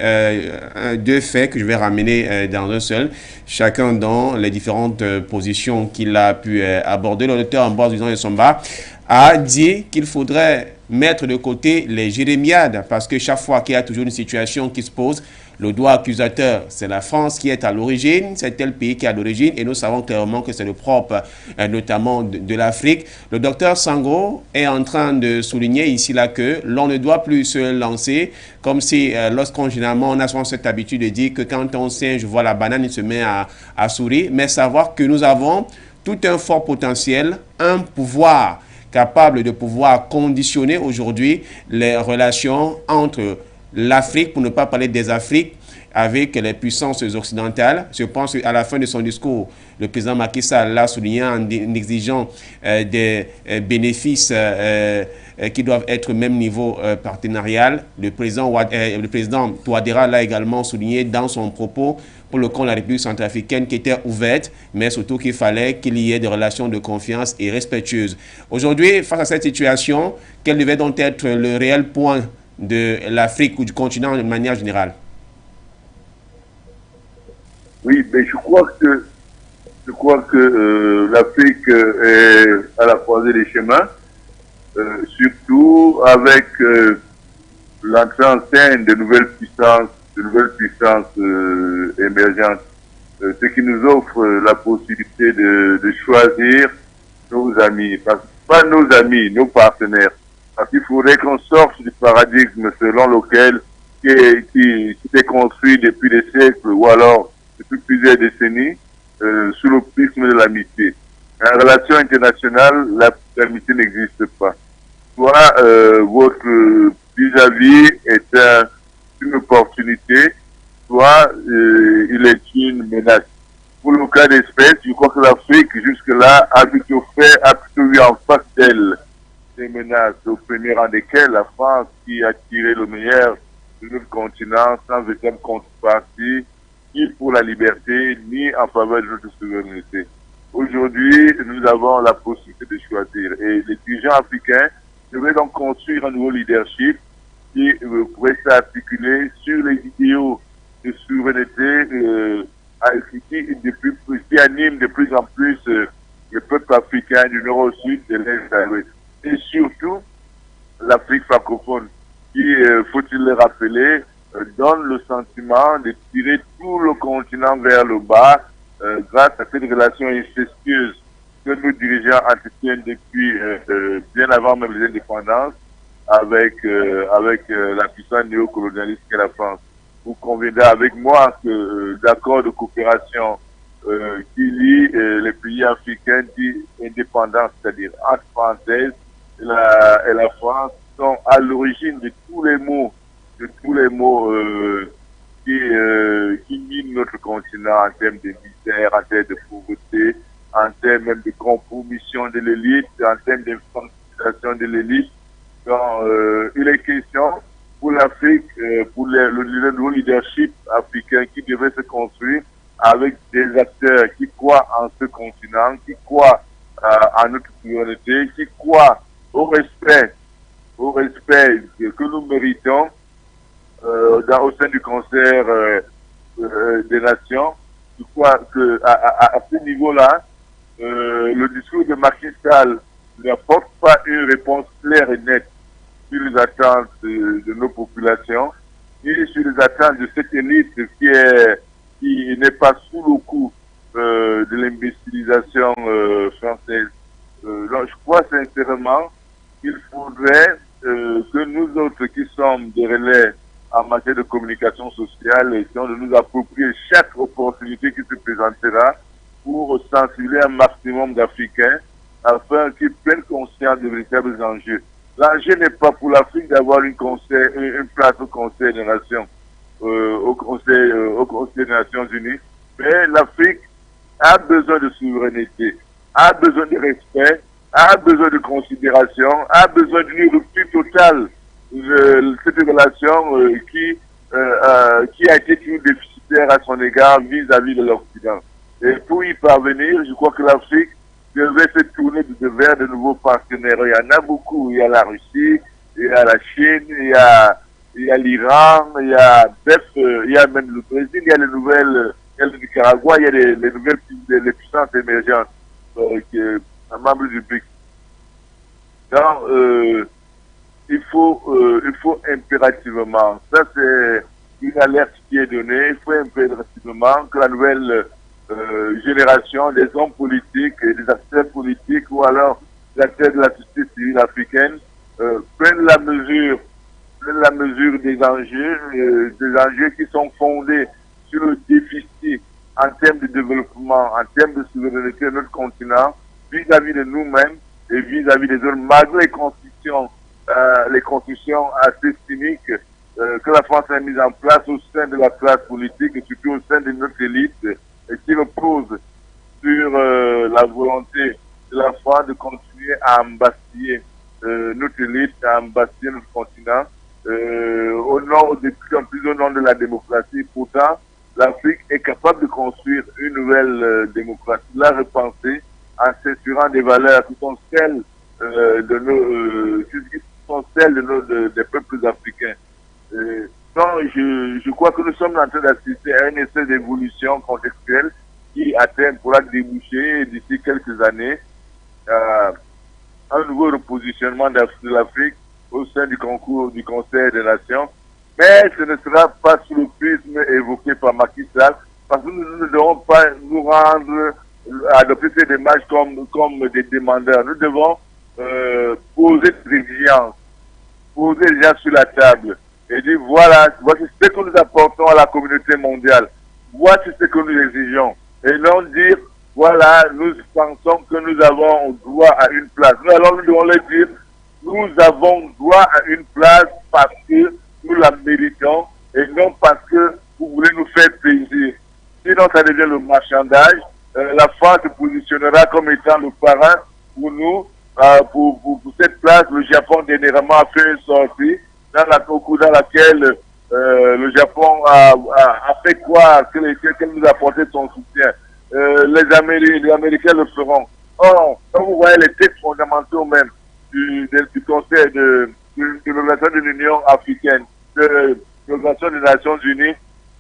deux faits que je vais ramener dans un seul, chacun dans les différentes positions qu'il a pu aborder. Le docteur Ambroise Luizon-Essomba a dit qu'il faudrait mettre de côté les jérémiades parce que chaque fois qu'il y a toujours une situation qui se pose, le doigt accusateur, c'est la France qui est à l'origine, c'est tel pays qui est à l'origine, et nous savons clairement que c'est le propre, notamment de l'Afrique. Le docteur Sango est en train de souligner ici là que l'on ne doit plus se lancer, comme si lorsqu'on généralement on a souvent cette habitude de dire que quand on singe voit la banane, il se met à sourire, mais savoir que nous avons tout un fort potentiel, un pouvoir capable de pouvoir conditionner aujourd'hui les relations entre l'Afrique, pour ne pas parler des Afriques, avec les puissances occidentales. Je pense qu'à la fin de son discours, le président Macky Sall l'a souligné en exigeant des bénéfices qui doivent être au même niveau partenarial. Le président Touadéra l'a également souligné dans son propos pour le compte de la République centrafricaine qui était ouverte, mais surtout qu'il fallait qu'il y ait des relations de confiance et respectueuses. Aujourd'hui, face à cette situation, quel devait donc être le réel point de l'Afrique ou du continent de manière générale? Oui, mais je crois que l'Afrique est à la croisée des chemins, surtout avec l'entrée en scène de nouvelles puissances émergentes, ce qui nous offre la possibilité de choisir nos amis, pas nos amis, nos partenaires. Parce qu'il faudrait qu'on sorte du paradigme selon lequel qui s'est construit depuis des siècles ou alors depuis plusieurs décennies sous le prisme de l'amitié. En relation internationale, l'amitié n'existe pas. Soit votre vis-à-vis est une opportunité, soit il est une menace. Pour le cas d'espèce, je crois que l'Afrique jusque-là a plutôt eu en face d'elle des menaces, au premier rang desquelles la France qui a tiré le meilleur de notre continent sans véritable contrepartie, ni pour la liberté, ni en faveur de notre souveraineté. Aujourd'hui, nous avons la possibilité de choisir et les dirigeants africains devraient donc construire un nouveau leadership qui pourrait s'articuler sur les idéaux de souveraineté qui animent de plus en plus le peuple africain du nord au sud, de l'est à l'ouest. Et surtout, l'Afrique francophone, qui, faut-il le rappeler, donne le sentiment de tirer tout le continent vers le bas grâce à cette relation incestueuse que nos dirigeants entretiennent depuis bien avant même les indépendances avec la puissance néocolonialiste qu'est la France. Vous conviendrez avec moi que l'accord de coopération qui lie les pays africains dits indépendants, c'est-à-dire entre parenthèses, et la France, sont à l'origine de tous les maux qui minent notre continent en termes de misère, en termes de pauvreté, en termes même de compromission de l'élite, en termes d'infantilisation de l'élite. Donc, il est question pour l'Afrique, pour le nouveau leadership africain qui devrait se construire avec des acteurs qui croient en ce continent, qui croient en notre souveraineté, qui croient au respect que nous méritons au sein du concert des nations. Je crois que à ce niveau-là, le discours de Macky Sall n'apporte pas une réponse claire et nette sur les attentes de nos populations et sur les attentes de cette élite qui n'est pas sous le coup de l'imbécilisation française. Donc, je crois sincèrement qu'il faudrait que nous autres qui sommes des relais en matière de communication sociale, essayons de nous approprier chaque opportunité qui se présentera pour sensibiliser un maximum d'Africains afin qu'ils prennent conscience des véritables enjeux. L'enjeu n'est pas pour l'Afrique d'avoir une place au Conseil des Nations, au Conseil des Nations Unies, mais l'Afrique a besoin de souveraineté, a besoin de respect, a besoin de considération, a besoin d'une rupture totale de cette relation qui a été toujours déficitaire sincère à son égard vis-à-vis de l'Occident. Et pour y parvenir, je crois que l'Afrique devait se tourner vers de nouveaux partenaires. Il y en a beaucoup. Il y a la Russie, il y a la Chine, il y a l'Iran, il y a même le Brésil, il y a les nouvelles, il y a le Nicaragua, il y a les nouvelles les puissances émergentes membres du BRICS. Donc, il faut impérativement, ça c'est une alerte qui est donnée, il faut impérativement que la nouvelle génération des hommes politiques et des acteurs politiques ou alors des acteurs de la société civile africaine prennent la mesure des enjeux qui sont fondés sur le déficit en termes de développement, en termes de souveraineté de notre continent, vis-à-vis de nous-mêmes et vis-à-vis des autres, malgré les constructions assez cyniques que la France a mises en place au sein de la classe politique et surtout au sein de notre élite, et qui repose sur la volonté de la France de continuer à embastiller notre élite, à embastiller notre continent, de plus en plus au nom de la démocratie. Pourtant, l'Afrique est capable de construire une nouvelle démocratie, la repenser en s'inspirant des valeurs qui sont celles des peuples africains. Donc, je crois que nous sommes en train d'assister à une essai d'évolution contextuelle qui à terme pourra déboucher d'ici quelques années un nouveau repositionnement de l'Afrique au sein du concours du Conseil des Nations. Mais ce ne sera pas sous le prisme évoqué par Macky Sall, parce que nous ne devons pas nous rendre à adopter ces démarches comme des demandeurs. Nous devons poser des exigences, poser déjà sur la table et dire voilà, voici ce que nous apportons à la communauté mondiale, voici ce que nous exigeons. Et non dire voilà, nous pensons que nous avons droit à une place. Alors nous devons leur dire nous avons droit à une place parce que nous la méritons et non parce que vous voulez nous faire plaisir. Sinon, ça devient le marchandage. La France se positionnera comme étant le parrain pour nous, pour cette place. Le Japon dernièrement a fait une sortie dans laquelle le Japon a fait croire qu'elle nous apportait son soutien. Les Américains le feront. Or, quand vous voyez les textes fondamentaux même du Conseil de l'Organisation de l'Union africaine, de l'Organisation des Nations Unies,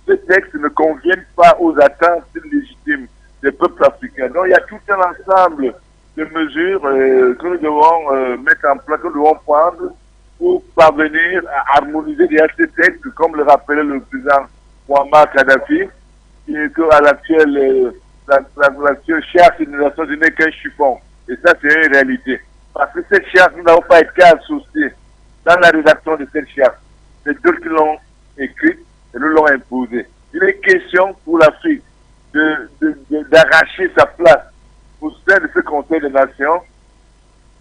ces textes ne conviennent pas aux attentes légitimes des peuples africains. Donc il y a tout un ensemble de mesures que nous devons mettre en place, que nous devons prendre pour parvenir à harmoniser déjà ces textes, comme le rappelait le président Muammar Kadhafi, qu'à l'actuelle charte des Nations Unies n'est qu'un chiffon. Et ça, c'est une réalité. Parce que cette charte, nous n'avons pas été associés dans la rédaction de cette charte. C'est d'autres qui l'ont écrite et nous l'ont imposée. Il est question pour l'Afrique d'arracher sa place au sein de ce Conseil des Nations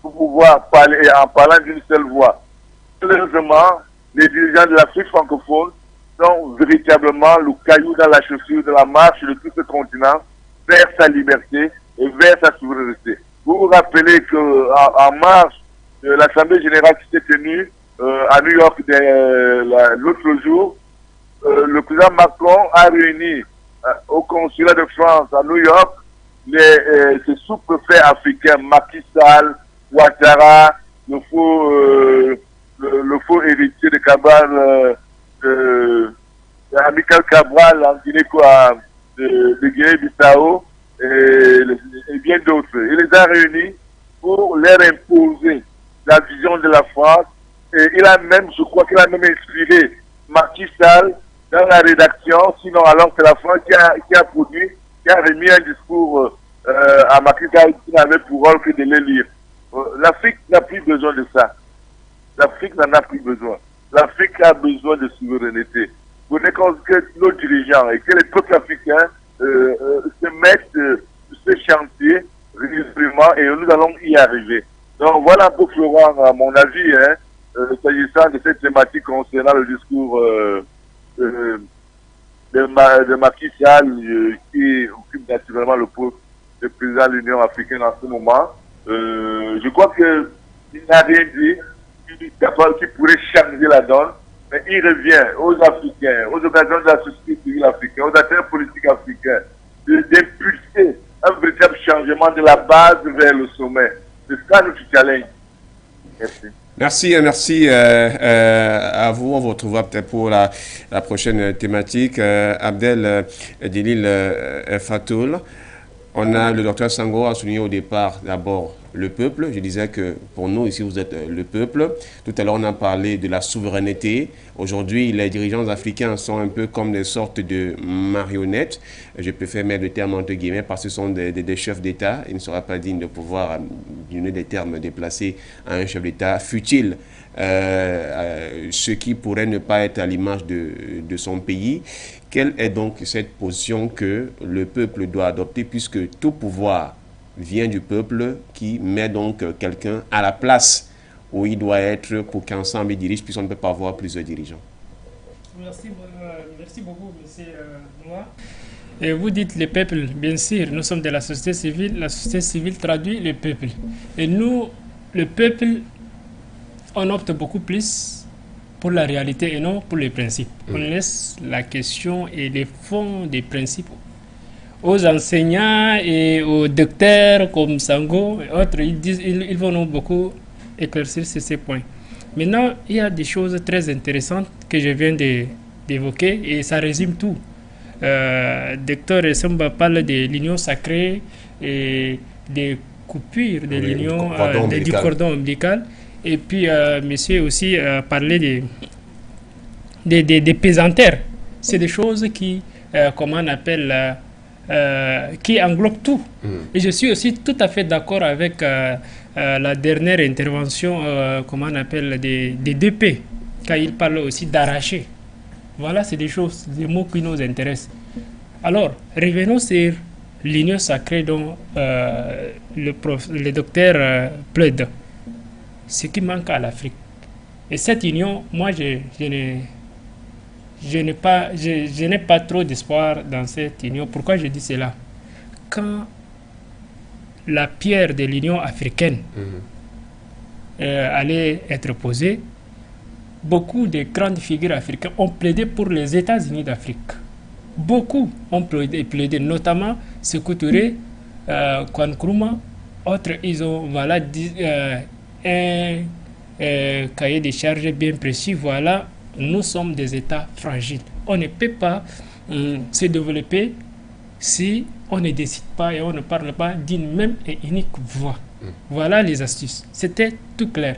pour pouvoir parler en parlant d'une seule voix. Malheureusement, les dirigeants de l'Afrique francophone sont véritablement le caillou dans la chaussure de la marche de tout ce continent vers sa liberté et vers sa souveraineté. Vous vous rappelez qu'en marge de l'Assemblée générale qui s'est tenue à New York l'autre jour, le président Macron a réuni au consulat de France à New York ses sous-préfets africains, Macky Sall, Ouattara, le faux héritier de Cabral, Amical Cabral en Guinée, de Guinée-Bissau, et bien d'autres. Il les a réunis pour leur imposer la vision de la France. Et il a même, je crois qu'il a même inspiré Macky Sall dans la rédaction, sinon alors c'est la France qui a produit, qui a remis un discours à Macky Sall qui n'avait pour rôle que de les lire. L'Afrique n'a plus besoin de ça. L'Afrique n'en a plus besoin. L'Afrique a besoin de souveraineté. Vous voulez que nos dirigeants et que les peuples africains se mettent sur ce chantier résolument et nous allons y arriver. Donc voilà un peu, Florent, à mon avis, s'agissant de cette thématique concernant le discours de Macky Sall qui occupe naturellement le poste de président de l'Union africaine en ce moment. Je crois qu'il n'a rien dit qui pourrait changer la donne. Mais il revient aux Africains, aux organisations de la société civile africaine, aux acteurs politiques africains, d'impulser un véritable changement de la base vers le sommet. C'est ça notre challenge. Merci. Merci à vous. On vous retrouvera peut-être pour la prochaine thématique. Abdel Djelil Fatoul. On a le docteur Sango a souligné au départ d'abord le peuple. Je disais que pour nous, ici, vous êtes le peuple. Tout à l'heure, on a parlé de la souveraineté. Aujourd'hui, les dirigeants africains sont un peu comme des sortes de marionnettes. Je préfère mettre le terme entre guillemets parce que ce sont des chefs d'État. Il ne sera pas digne de pouvoir donner des termes déplacés à un chef d'État, fut-il ce qui pourrait ne pas être à l'image de son pays. Quelle est donc cette position que le peuple doit adopter puisque tout pouvoir vient du peuple qui met donc quelqu'un à la place où il doit être pour qu'ensemble il dirige, puisqu'on ne peut pas avoir plusieurs dirigeants. Merci beaucoup, M. Noir. Et vous dites le peuple, bien sûr, nous sommes de la société civile. La société civile traduit le peuple. Et nous, le peuple, on opte beaucoup plus pour la réalité et non pour les principes. On laisse la question et les fonds des principes aux enseignants et aux docteurs comme Sango et autres. Ils vont nous beaucoup éclaircir sur ces points. Maintenant, il y a des choses très intéressantes que je viens d'évoquer et ça résume tout. Docteur Samba parle de l'union sacrée et des coupures de l'union, du cordon ombilical. Et puis, monsieur aussi parlait des pesanteurs. C'est des choses qui, comment on appelle, qui englobent tout. Et je suis aussi tout à fait d'accord avec la dernière intervention, comment on appelle, des DP, quand il parle aussi d'arracher. Voilà, c'est des choses, des mots qui nous intéressent. Alors, revenons sur l'union sacrée dont le docteur plaide. Ce qui manque à l'Afrique. Et cette union, moi, je n'ai pas trop d'espoir dans cette union. Pourquoi je dis cela? Quand la pierre de l'Union africaine allait être posée, beaucoup de grandes figures africaines ont plaidé pour les États-Unis d'Afrique. Beaucoup ont plaidé, notamment Sékou Touré, Kwame Nkrumah, autres, ils ont un cahier de charges bien précis. Voilà, nous sommes des États fragiles. On ne peut pas se développer si on ne décide pas et on ne parle pas d'une même et unique voix. Voilà les astuces. C'était tout clair.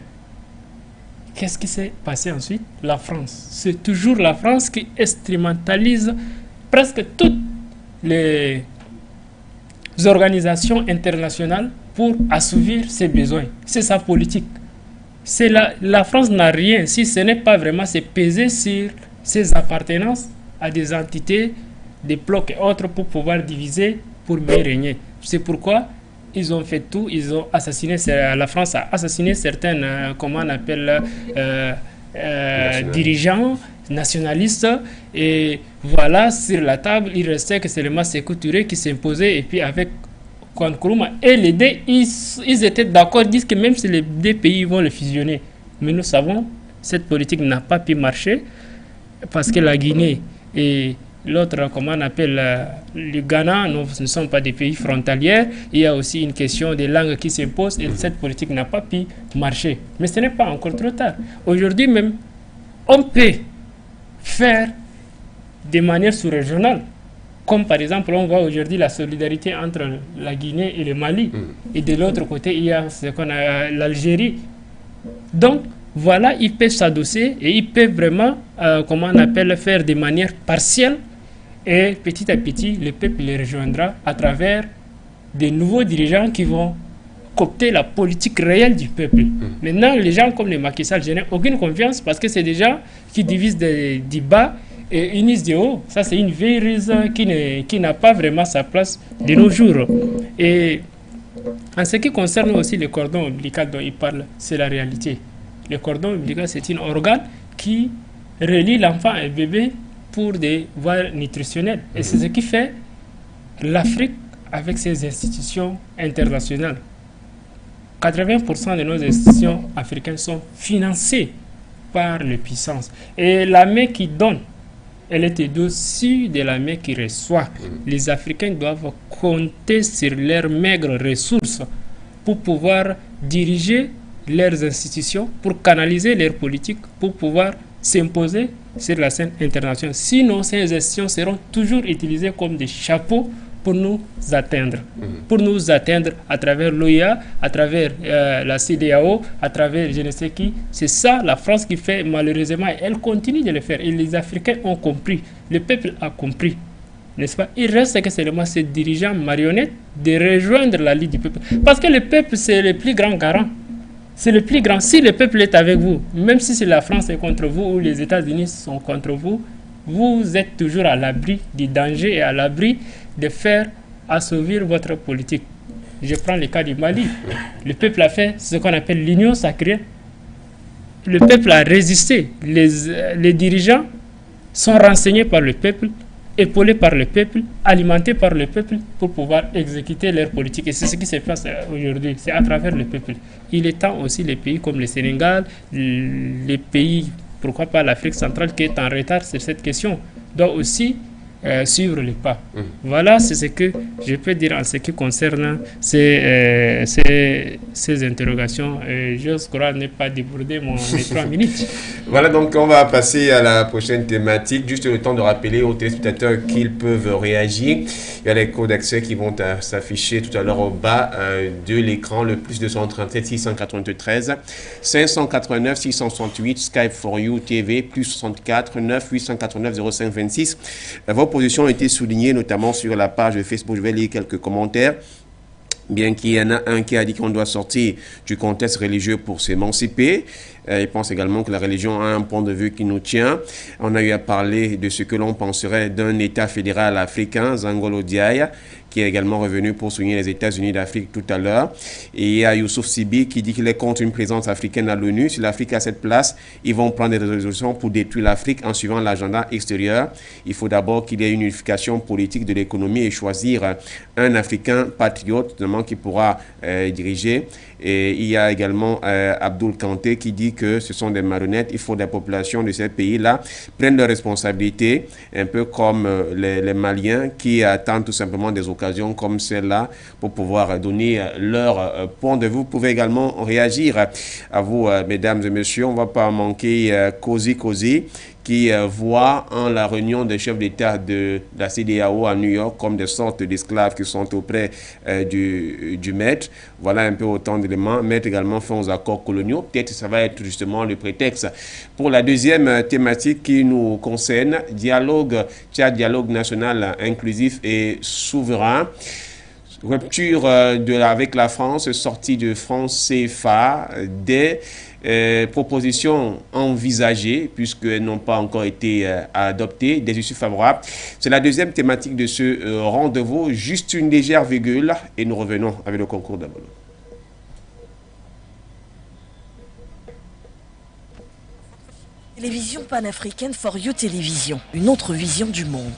Qu'est-ce qui s'est passé ensuite? La France. C'est toujours la France qui instrumentalise presque toutes les organisations internationales pour assouvir ses besoins. C'est sa politique. La France n'a rien, si ce n'est pas vraiment se peser sur ses appartenances à des entités, des blocs et autres pour pouvoir diviser, pour mieux régner. C'est pourquoi ils ont fait tout, ils ont assassiné, la France a assassiné certains, comment on appelle, dirigeants nationalistes. Et voilà, sur la table, il restait que seulement Sékou Touré qui s'imposait, et puis avec Kwame Nkrumah et les deux, ils étaient d'accord, ils disent que même si les deux pays vont le fusionner. Mais nous savons, cette politique n'a pas pu marcher parce que la Guinée et l'autre, comment on appelle, le Ghana, ne sont pas des pays frontaliers. Il y a aussi une question des langues qui s'impose et cette politique n'a pas pu marcher. Mais ce n'est pas encore trop tard. Aujourd'hui même, on peut faire de manière sous-régionale. Comme par exemple, on voit aujourd'hui la solidarité entre la Guinée et le Mali. Et de l'autre côté, il y a ce qu'on a l'Algérie. Donc, voilà, ils peuvent s'adosser et ils peuvent vraiment, comment on appelle, faire de manière partielle. Et petit à petit, le peuple les rejoindra à travers des nouveaux dirigeants qui vont coopter la politique réelle du peuple. Maintenant, les gens comme les Macky Sall, je n'ai aucune confiance parce que c'est des gens qui divisent du bas et unissent du haut. Ça, c'est une vieille ruse qui n'a pas vraiment sa place de nos jours. Et en ce qui concerne aussi le cordon ombilical dont il parle, c'est la réalité. Le cordon ombilical, c'est un organe qui relie l'enfant et le bébé pour des voies nutritionnelles. Et c'est ce qui fait l'Afrique avec ses institutions internationales. 80% de nos institutions africaines sont financées par les puissances. Et la main qui donne, elle est au-dessus de la main qui reçoit. Les Africains doivent compter sur leurs maigres ressources pour pouvoir diriger leurs institutions, pour canaliser leurs politiques, pour pouvoir s'imposer sur la scène internationale. Sinon, ces institutions seront toujours utilisées comme des chapeaux pour nous atteindre. Pour nous atteindre à travers l'OIA, à travers la CEDEAO, à travers je ne sais qui. C'est ça la France qui fait malheureusement. Et elle continue de le faire. Et les Africains ont compris. Le peuple a compris. N'est-ce pas? Il reste que seulement ces dirigeants marionnettes de rejoindre la ligne du peuple. Parce que le peuple, c'est le plus grand garant. C'est le plus grand. Si le peuple est avec vous, même si c'est la France est contre vous ou les États-Unis sont contre vous, vous êtes toujours à l'abri du danger et à l'abri de faire assouvir votre politique. Je prends le cas du Mali. Le peuple a fait ce qu'on appelle l'union sacrée. Le peuple a résisté. Les dirigeants sont renseignés par le peuple, épaulés par le peuple, alimentés par le peuple pour pouvoir exécuter leur politique. Et c'est ce qui se passe aujourd'hui. C'est à travers le peuple. Il est temps aussi les pays comme le Sénégal, les pays, pourquoi pas l'Afrique centrale qui est en retard sur cette question, doivent aussi suivre les pas. Voilà, c'est ce que je peux dire en ce qui concerne ces interrogations. J'ose croire ne pas déborder mes 3 minutes. Voilà, donc on va passer à la prochaine thématique. Juste le temps de rappeler aux téléspectateurs qu'ils peuvent réagir. Il y a les codes d'accès qui vont s'afficher tout à l'heure au bas de l'écran. Le plus 237 693 589 668 Skype for You TV plus 64 9 889 05 26. Vos positions ont été soulignées notamment sur la page de Facebook. Je vais lire quelques commentaires. Bien qu'il y en a un qui a dit qu'on doit sortir du contexte religieux pour s'émanciper. Il pense également que la religion a un point de vue qui nous tient. On a eu à parler de ce que l'on penserait d'un État fédéral africain, Zangolo Diaye, qui est également revenu pour souligner les États-Unis d'Afrique tout à l'heure. Et il y a Youssouf Sibi qui dit qu'il est contre une présence africaine à l'ONU. Si l'Afrique a cette place, ils vont prendre des résolutions pour détruire l'Afrique en suivant l'agenda extérieur. Il faut d'abord qu'il y ait une unification politique de l'économie et choisir un Africain patriote, notamment qui pourra diriger. Et il y a également Abdoul Kanté qui dit que ce sont des marionnettes. Il faut que la population de ces pays-là prenne leurs responsabilités, un peu comme les Maliens qui attendent tout simplement des occasions comme celle-là pour pouvoir donner leur point de vue. Vous pouvez également réagir à vous, mesdames et messieurs. On ne va pas manquer Kozi qui voit en la réunion des chefs d'État de la CEDEAO à New York comme des sortes d'esclaves qui sont auprès du maître. Voilà un peu autant d'éléments. Maître également fait aux accords coloniaux. Peut-être que ça va être justement le prétexte pour la deuxième thématique qui nous concerne. Dialogue national inclusif et souverain. Rupture avec la France, sortie de France CFA, des propositions envisagées, puisqu'elles n'ont pas encore été adoptées, des issues favorables. C'est la deuxième thématique de ce rendez-vous. Juste une légère virgule et nous revenons avec le concours d'Abolo. Télévision panafricaine For You Télévision, une autre vision du monde.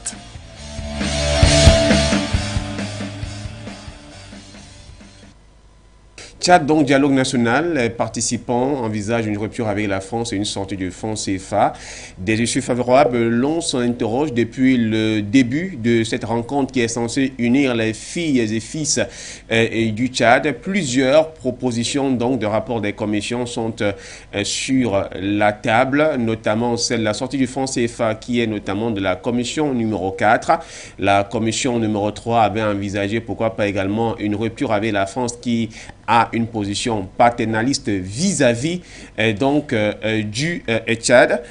Tchad, donc dialogue national, les participants envisagent une rupture avec la France et une sortie du franc CFA. Des issues favorables, l'on s'interroge depuis le début de cette rencontre qui est censée unir les filles et fils du Tchad. Plusieurs propositions donc de rapport des commissions sont sur la table, notamment celle de la sortie du franc CFA qui est notamment de la commission numéro 4. La commission numéro 3 avait envisagé pourquoi pas également une rupture avec la France qui a une position paternaliste vis-à-vis du Tchad.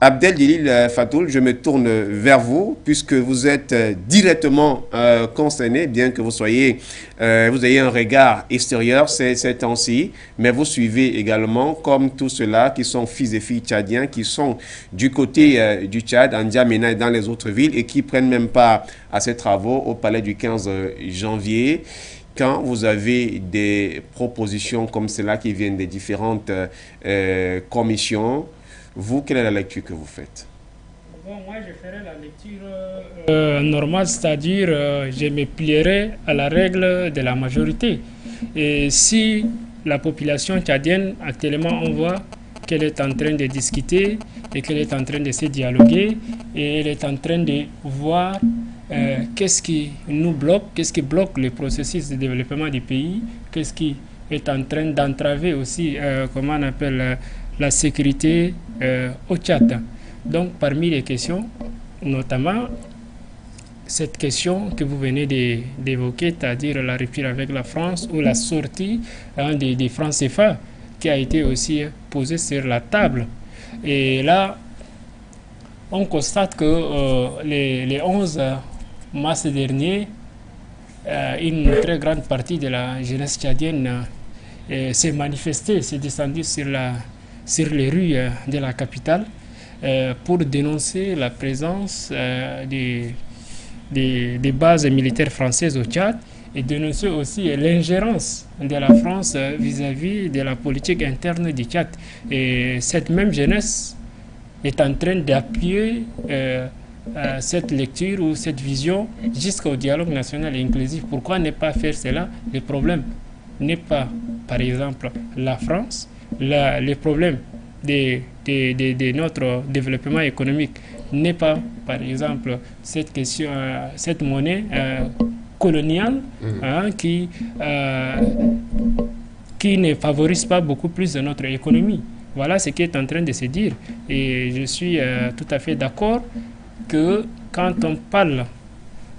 Abdel Djelil Fatoul, je me tourne vers vous puisque vous êtes directement concerné, bien que vous ayez un regard extérieur ces temps-ci, mais vous suivez également comme tous ceux-là qui sont fils et filles tchadiens, qui sont du côté du Tchad, en N'Djamena et dans les autres villes et qui prennent même part à ces travaux au palais du 15 janvier. Quand vous avez des propositions comme celle-là qui viennent des différentes commissions, vous, quelle est la lecture que vous faites? Bon, moi, je ferai la lecture normale, c'est-à-dire je me plierai à la règle de la majorité. Et si la population tchadienne, actuellement, on voit qu'elle est en train de discuter et qu'elle est en train de se dialoguer et elle est en train de voir qu'est-ce qui nous bloque, qu'est-ce qui bloque le processus de développement du pays, qu'est-ce qui est en train d'entraver aussi, comment on appelle, la sécurité au Tchad. Donc, parmi les questions, notamment cette question que vous venez d'évoquer, c'est-à-dire la rupture avec la France ou la sortie des francs CFA, qui a été aussi posée sur la table. Et là, on constate que les 11 mars dernier, une très grande partie de la jeunesse tchadienne s'est manifestée, s'est descendue sur les rues de la capitale pour dénoncer la présence des bases militaires françaises au Tchad et dénoncer aussi l'ingérence de la France vis-à-vis de la politique interne du Tchad. Et cette même jeunesse est en train d'appuyer cette lecture ou cette vision jusqu'au dialogue national et inclusif. Pourquoi ne pas faire cela? Le problème n'est pas, par exemple, la France. Le problème de notre développement économique n'est pas, par exemple, cette question, cette monnaie coloniale qui ne favorise pas beaucoup plus de notre économie. Voilà ce qui est en train de se dire. Et je suis tout à fait d'accord que quand on parle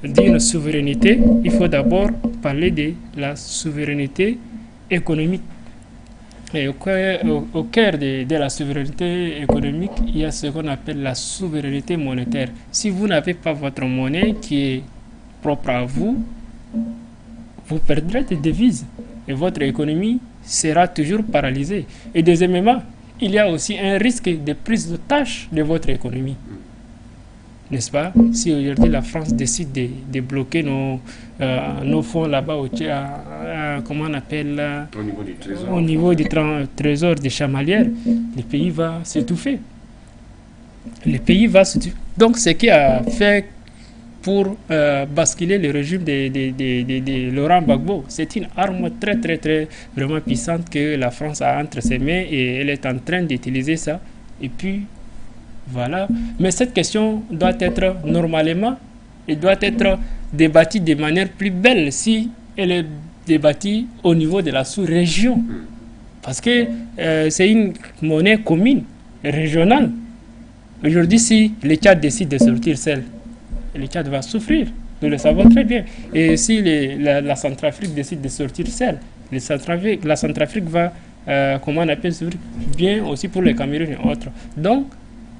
d'une souveraineté, il faut d'abord parler de la souveraineté économique. Et au cœur de la souveraineté économique, il y a ce qu'on appelle la souveraineté monétaire. Si vous n'avez pas votre monnaie qui est propre à vous, vous perdrez des devises et votre économie sera toujours paralysée. Et deuxièmement, il y a aussi un risque de prise de tâche de votre économie. N'est-ce pas? Si aujourd'hui la France décide de bloquer nos fonds là-bas, comment on appelle, au niveau du trésor, au niveau du trésor des chamalières, le pays va s'étouffer. Le pays va s'étouffer. Donc, ce qui a fait pour basculer le régime de Laurent Gbagbo, c'est une arme très, très, très vraiment puissante que la France a entre ses mains et elle est en train d'utiliser ça. Et puis, voilà. Mais cette question doit être normalement, elle doit être débattue de manière plus belle si elle est débattue au niveau de la sous-région. Parce que c'est une monnaie commune, régionale. Aujourd'hui, si le Tchad décide de sortir seul, le Tchad va souffrir. Nous le savons très bien. Et si la Centrafrique décide de sortir seule, la Centrafrique va, comment on appelle, souffrir bien aussi pour les Cameroun et autres. Donc,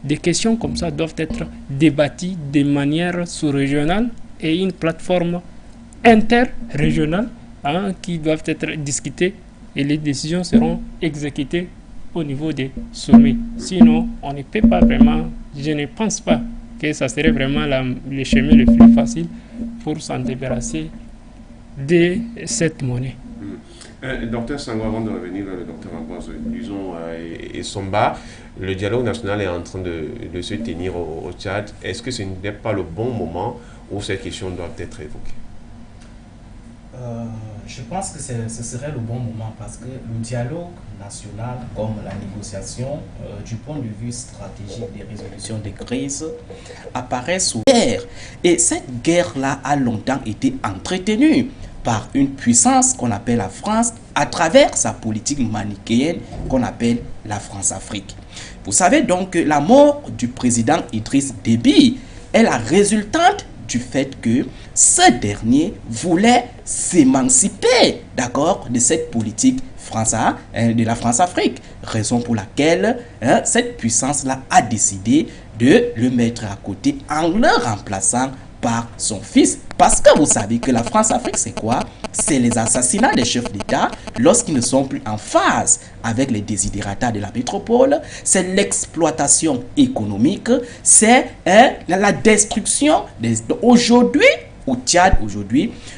des questions comme ça doivent être débattues de manière sous-régionale et une plateforme interrégionale qui doivent être discutées et les décisions seront exécutées au niveau des sommets. Sinon, on ne peut pas vraiment, je ne pense pas que ça serait vraiment le chemin le plus facile pour s'en débarrasser de cette monnaie. Docteur Sango, avant de revenir le docteur Ambroise Luizon et Somba, le dialogue national est en train de se tenir au Tchad. Est-ce que ce n'est pas le bon moment où ces questions doivent être évoquées? Je pense que ce serait le bon moment parce que le dialogue national comme la négociation du point de vue stratégique des résolutions des crises apparaît sous guerre. Et cette guerre-là a longtemps été entretenue par une puissance qu'on appelle la France à travers sa politique manichéenne qu'on appelle la France-Afrique. Vous savez donc que la mort du président Idriss Déby est la résultante du fait que ce dernier voulait s'émanciper, d'accord, de cette politique de la France-Afrique. Raison pour laquelle cette puissance-là a décidé de le mettre à côté en le remplaçant par son fils. Parce que vous savez que la France-Afrique, c'est quoi? C'est les assassinats des chefs d'État lorsqu'ils ne sont plus en phase avec les desiderata de la métropole. C'est l'exploitation économique. C'est la destruction. Aujourd'hui, au Tchad,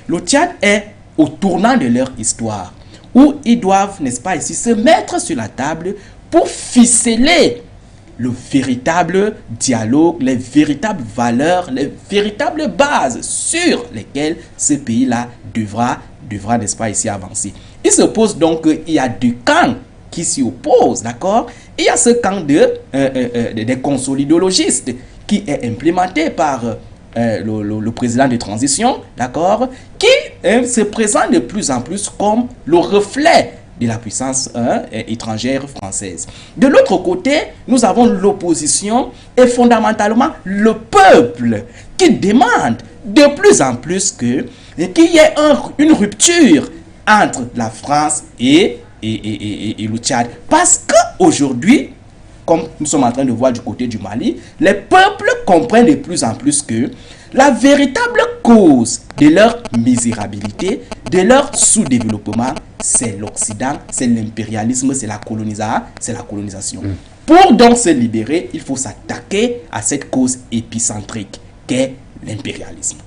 le Tchad est au tournant de leur histoire où ils doivent, n'est-ce pas, ici, se mettre sur la table pour ficeler le véritable dialogue, les véritables valeurs, les véritables bases sur lesquelles ce pays-là devra, n'est-ce pas, ici avancer. Il se pose donc qu'il y a deux camps qui s'y oppose, d'accord? Il y a ce camp des consolidologistes qui est implémenté par le président de transition, d'accord, qui se présente de plus en plus comme le reflet de la puissance étrangère française. De l'autre côté, nous avons l'opposition et fondamentalement le peuple qui demande de plus en plus qu'il y ait une rupture entre la France et le Tchad. Parce qu'aujourd'hui, comme nous sommes en train de voir du côté du Mali, les peuples comprennent de plus en plus que la véritable cause de leur misérabilité, de leur sous-développement, c'est l'Occident, c'est l'impérialisme, c'est la colonisation. Pour donc se libérer, il faut s'attaquer à cette cause épicentrique qu'est l'impérialisme.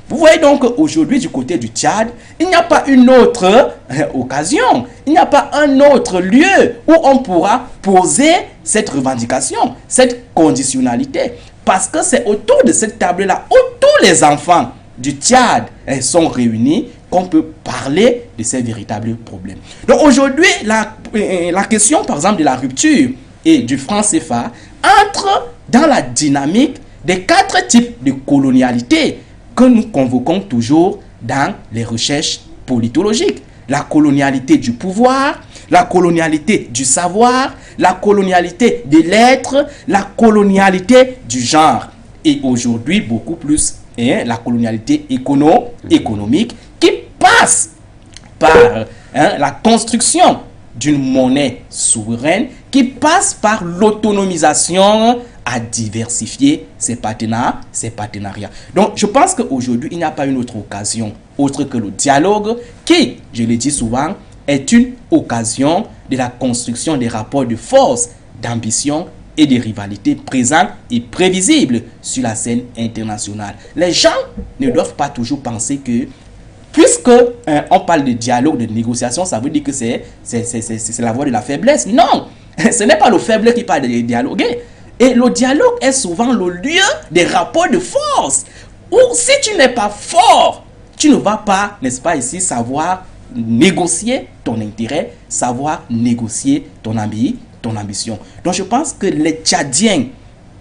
Vous voyez donc aujourd'hui du côté du Tchad, il n'y a pas une autre occasion, il n'y a pas un autre lieu où on pourra poser cette revendication, cette conditionnalité. Parce que c'est autour de cette table-là où tous les enfants du Tchad sont réunis qu'on peut parler de ces véritables problèmes. Donc aujourd'hui, la question par exemple de la rupture et du franc CFA entre dans la dynamique des 4 types de colonialité que nous convoquons toujours dans les recherches politologiques. La colonialité du pouvoir, la colonialité du savoir, la colonialité des lettres, la colonialité du genre. Et aujourd'hui, beaucoup plus, la colonialité économique qui passe par la construction d'une monnaie souveraine, qui passe par l'autonomisation à diversifier ces partenariats. Donc, je pense qu'aujourd'hui, il n'y a pas une autre occasion autre que le dialogue qui, je le dis souvent, est une occasion de la construction des rapports de force, d'ambition et de rivalité présents et prévisibles sur la scène internationale. Les gens ne doivent pas toujours penser que, puisque on parle de dialogue, de négociation, ça veut dire que c'est la voie de la faiblesse. Non, ce n'est pas le faible qui parle de dialoguer. Et le dialogue est souvent le lieu des rapports de force. Ou si tu n'es pas fort, tu ne vas pas, n'est-ce pas ici, savoir négocier ton intérêt, savoir négocier ton ambition. Donc je pense que les Tchadiens,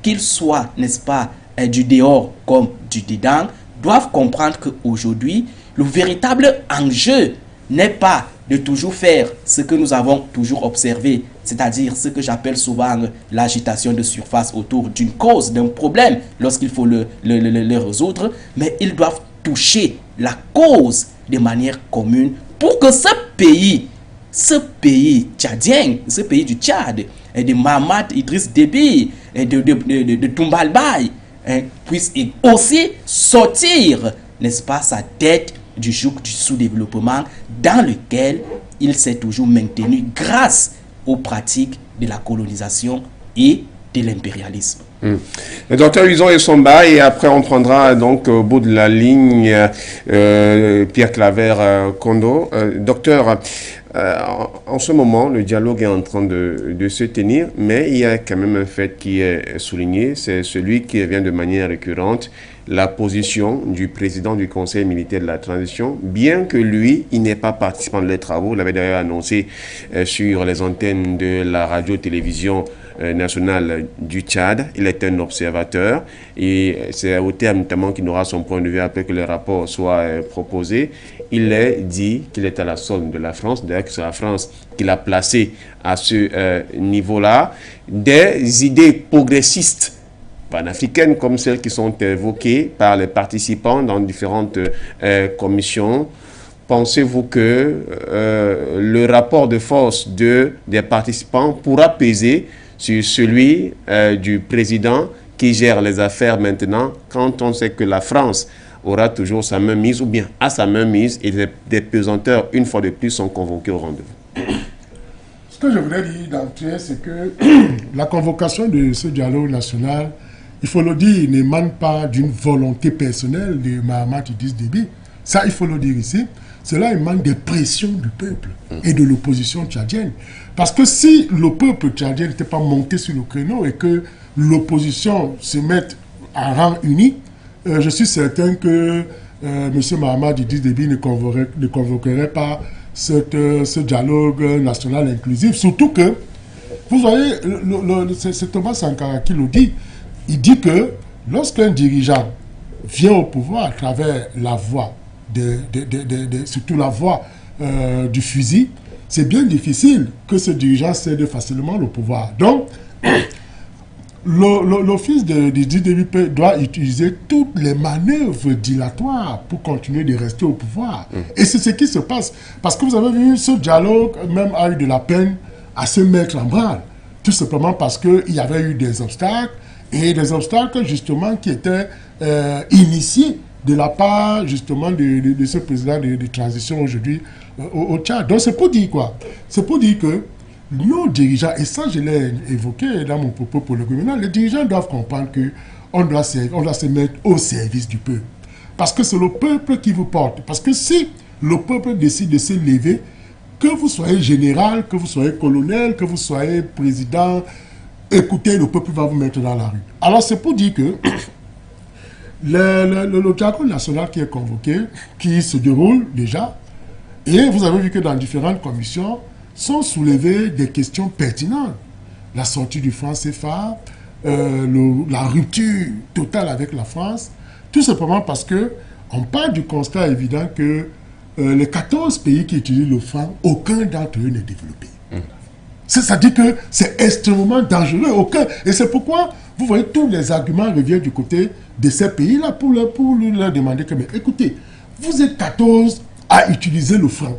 qu'ils soient, n'est-ce pas, du dehors comme du dedans, doivent comprendre qu'aujourd'hui, le véritable enjeu n'est pas de toujours faire ce que nous avons toujours observé, c'est-à-dire ce que j'appelle souvent l'agitation de surface autour d'une cause, d'un problème, lorsqu'il faut le résoudre, mais ils doivent toucher la cause de manière commune pour que ce pays tchadien, ce pays du Tchad, et de Mahamat Idriss Déby, et de Toumbal Baye, puisse aussi sortir, n'est-ce pas, sa tête du joug du sous-développement dans lequel il s'est toujours maintenu grâce aux pratiques de la colonisation et de l'impérialisme. Le docteur Luison Essomba, et après on prendra donc au bout de la ligne Pierre Claver Kondo. Docteur, en ce moment, le dialogue est en train de se tenir, mais il y a quand même un fait qui est souligné, c'est celui qui revient de manière récurrente, la position du président du Conseil militaire de la transition, bien que lui, il n'est pas participant de travaux, il l'avait d'ailleurs annoncé sur les antennes de la radio-télévision nationale du Tchad. Il est un observateur et c'est au terme notamment qu'il aura son point de vue après que le rapport soit proposé. Il a dit qu'il est à la solde de la France, d'ailleurs que c'est la France qui l'a placé à ce niveau-là. Des idées progressistes panafricaines comme celles qui sont évoquées par les participants dans différentes commissions. Pensez-vous que le rapport de force des participants pourra peser sur celui du président qui gère les affaires maintenant, quand on sait que la France aura toujours sa main mise, ou bien a sa main mise, et des pesanteurs, une fois de plus, sont convoqués au rendez-vous? Ce que je voudrais dire d'entrée, c'est que la convocation de ce dialogue national, il faut le dire, n'émane pas d'une volonté personnelle de Mahamat Idriss Déby. Ça, il faut le dire ici. Cela émane des pressions du peuple et de l'opposition tchadienne. Parce que si le peuple tchadien n'était pas monté sur le créneau et que l'opposition se mette en rang uni, je suis certain que M. Mahamat Idriss Déby ne convoquerait pas ce dialogue national inclusif. Surtout que, vous voyez, c'est Thomas Sankara qui le dit. Il dit que lorsqu'un dirigeant vient au pouvoir à travers la voie, surtout la voie du fusil, c'est bien difficile que ce dirigeant cède facilement le pouvoir. Donc, l'office de DDVP doit utiliser toutes les manœuvres dilatoires pour continuer de rester au pouvoir. Et c'est ce qui se passe. Parce que vous avez vu, ce dialogue même a eu de la peine à se mettre en branle. Tout simplement parce qu'il y avait eu des obstacles, et des obstacles justement qui étaient initiés de la part justement de ce président de transition aujourd'hui au Tchad. Donc c'est pour dire quoi? C'est pour dire que nos dirigeants, et ça je l'ai évoqué dans mon propos pour le gouvernement, les dirigeants doivent comprendre qu'on doit se mettre au service du peuple. Parce que c'est le peuple qui vous porte. Parce que si le peuple décide de se lever, que vous soyez général, que vous soyez colonel, que vous soyez président, écoutez, le peuple va vous mettre dans la rue. Alors c'est pour dire que le dialogue national qui est convoqué, qui se déroule déjà, et vous avez vu que dans différentes commissions, sont soulevées des questions pertinentes. La sortie du franc CFA, la rupture totale avec la France, tout simplement parce qu'on part du constat évident que les 14 pays qui utilisent le franc, aucun d'entre eux n'est développé. C'est-à-dire que c'est extrêmement dangereux, aucun. Et c'est pourquoi, vous voyez, tous les arguments reviennent du côté de ces pays-là pour leur demander que, mais écoutez, vous êtes 14 à utiliser le franc.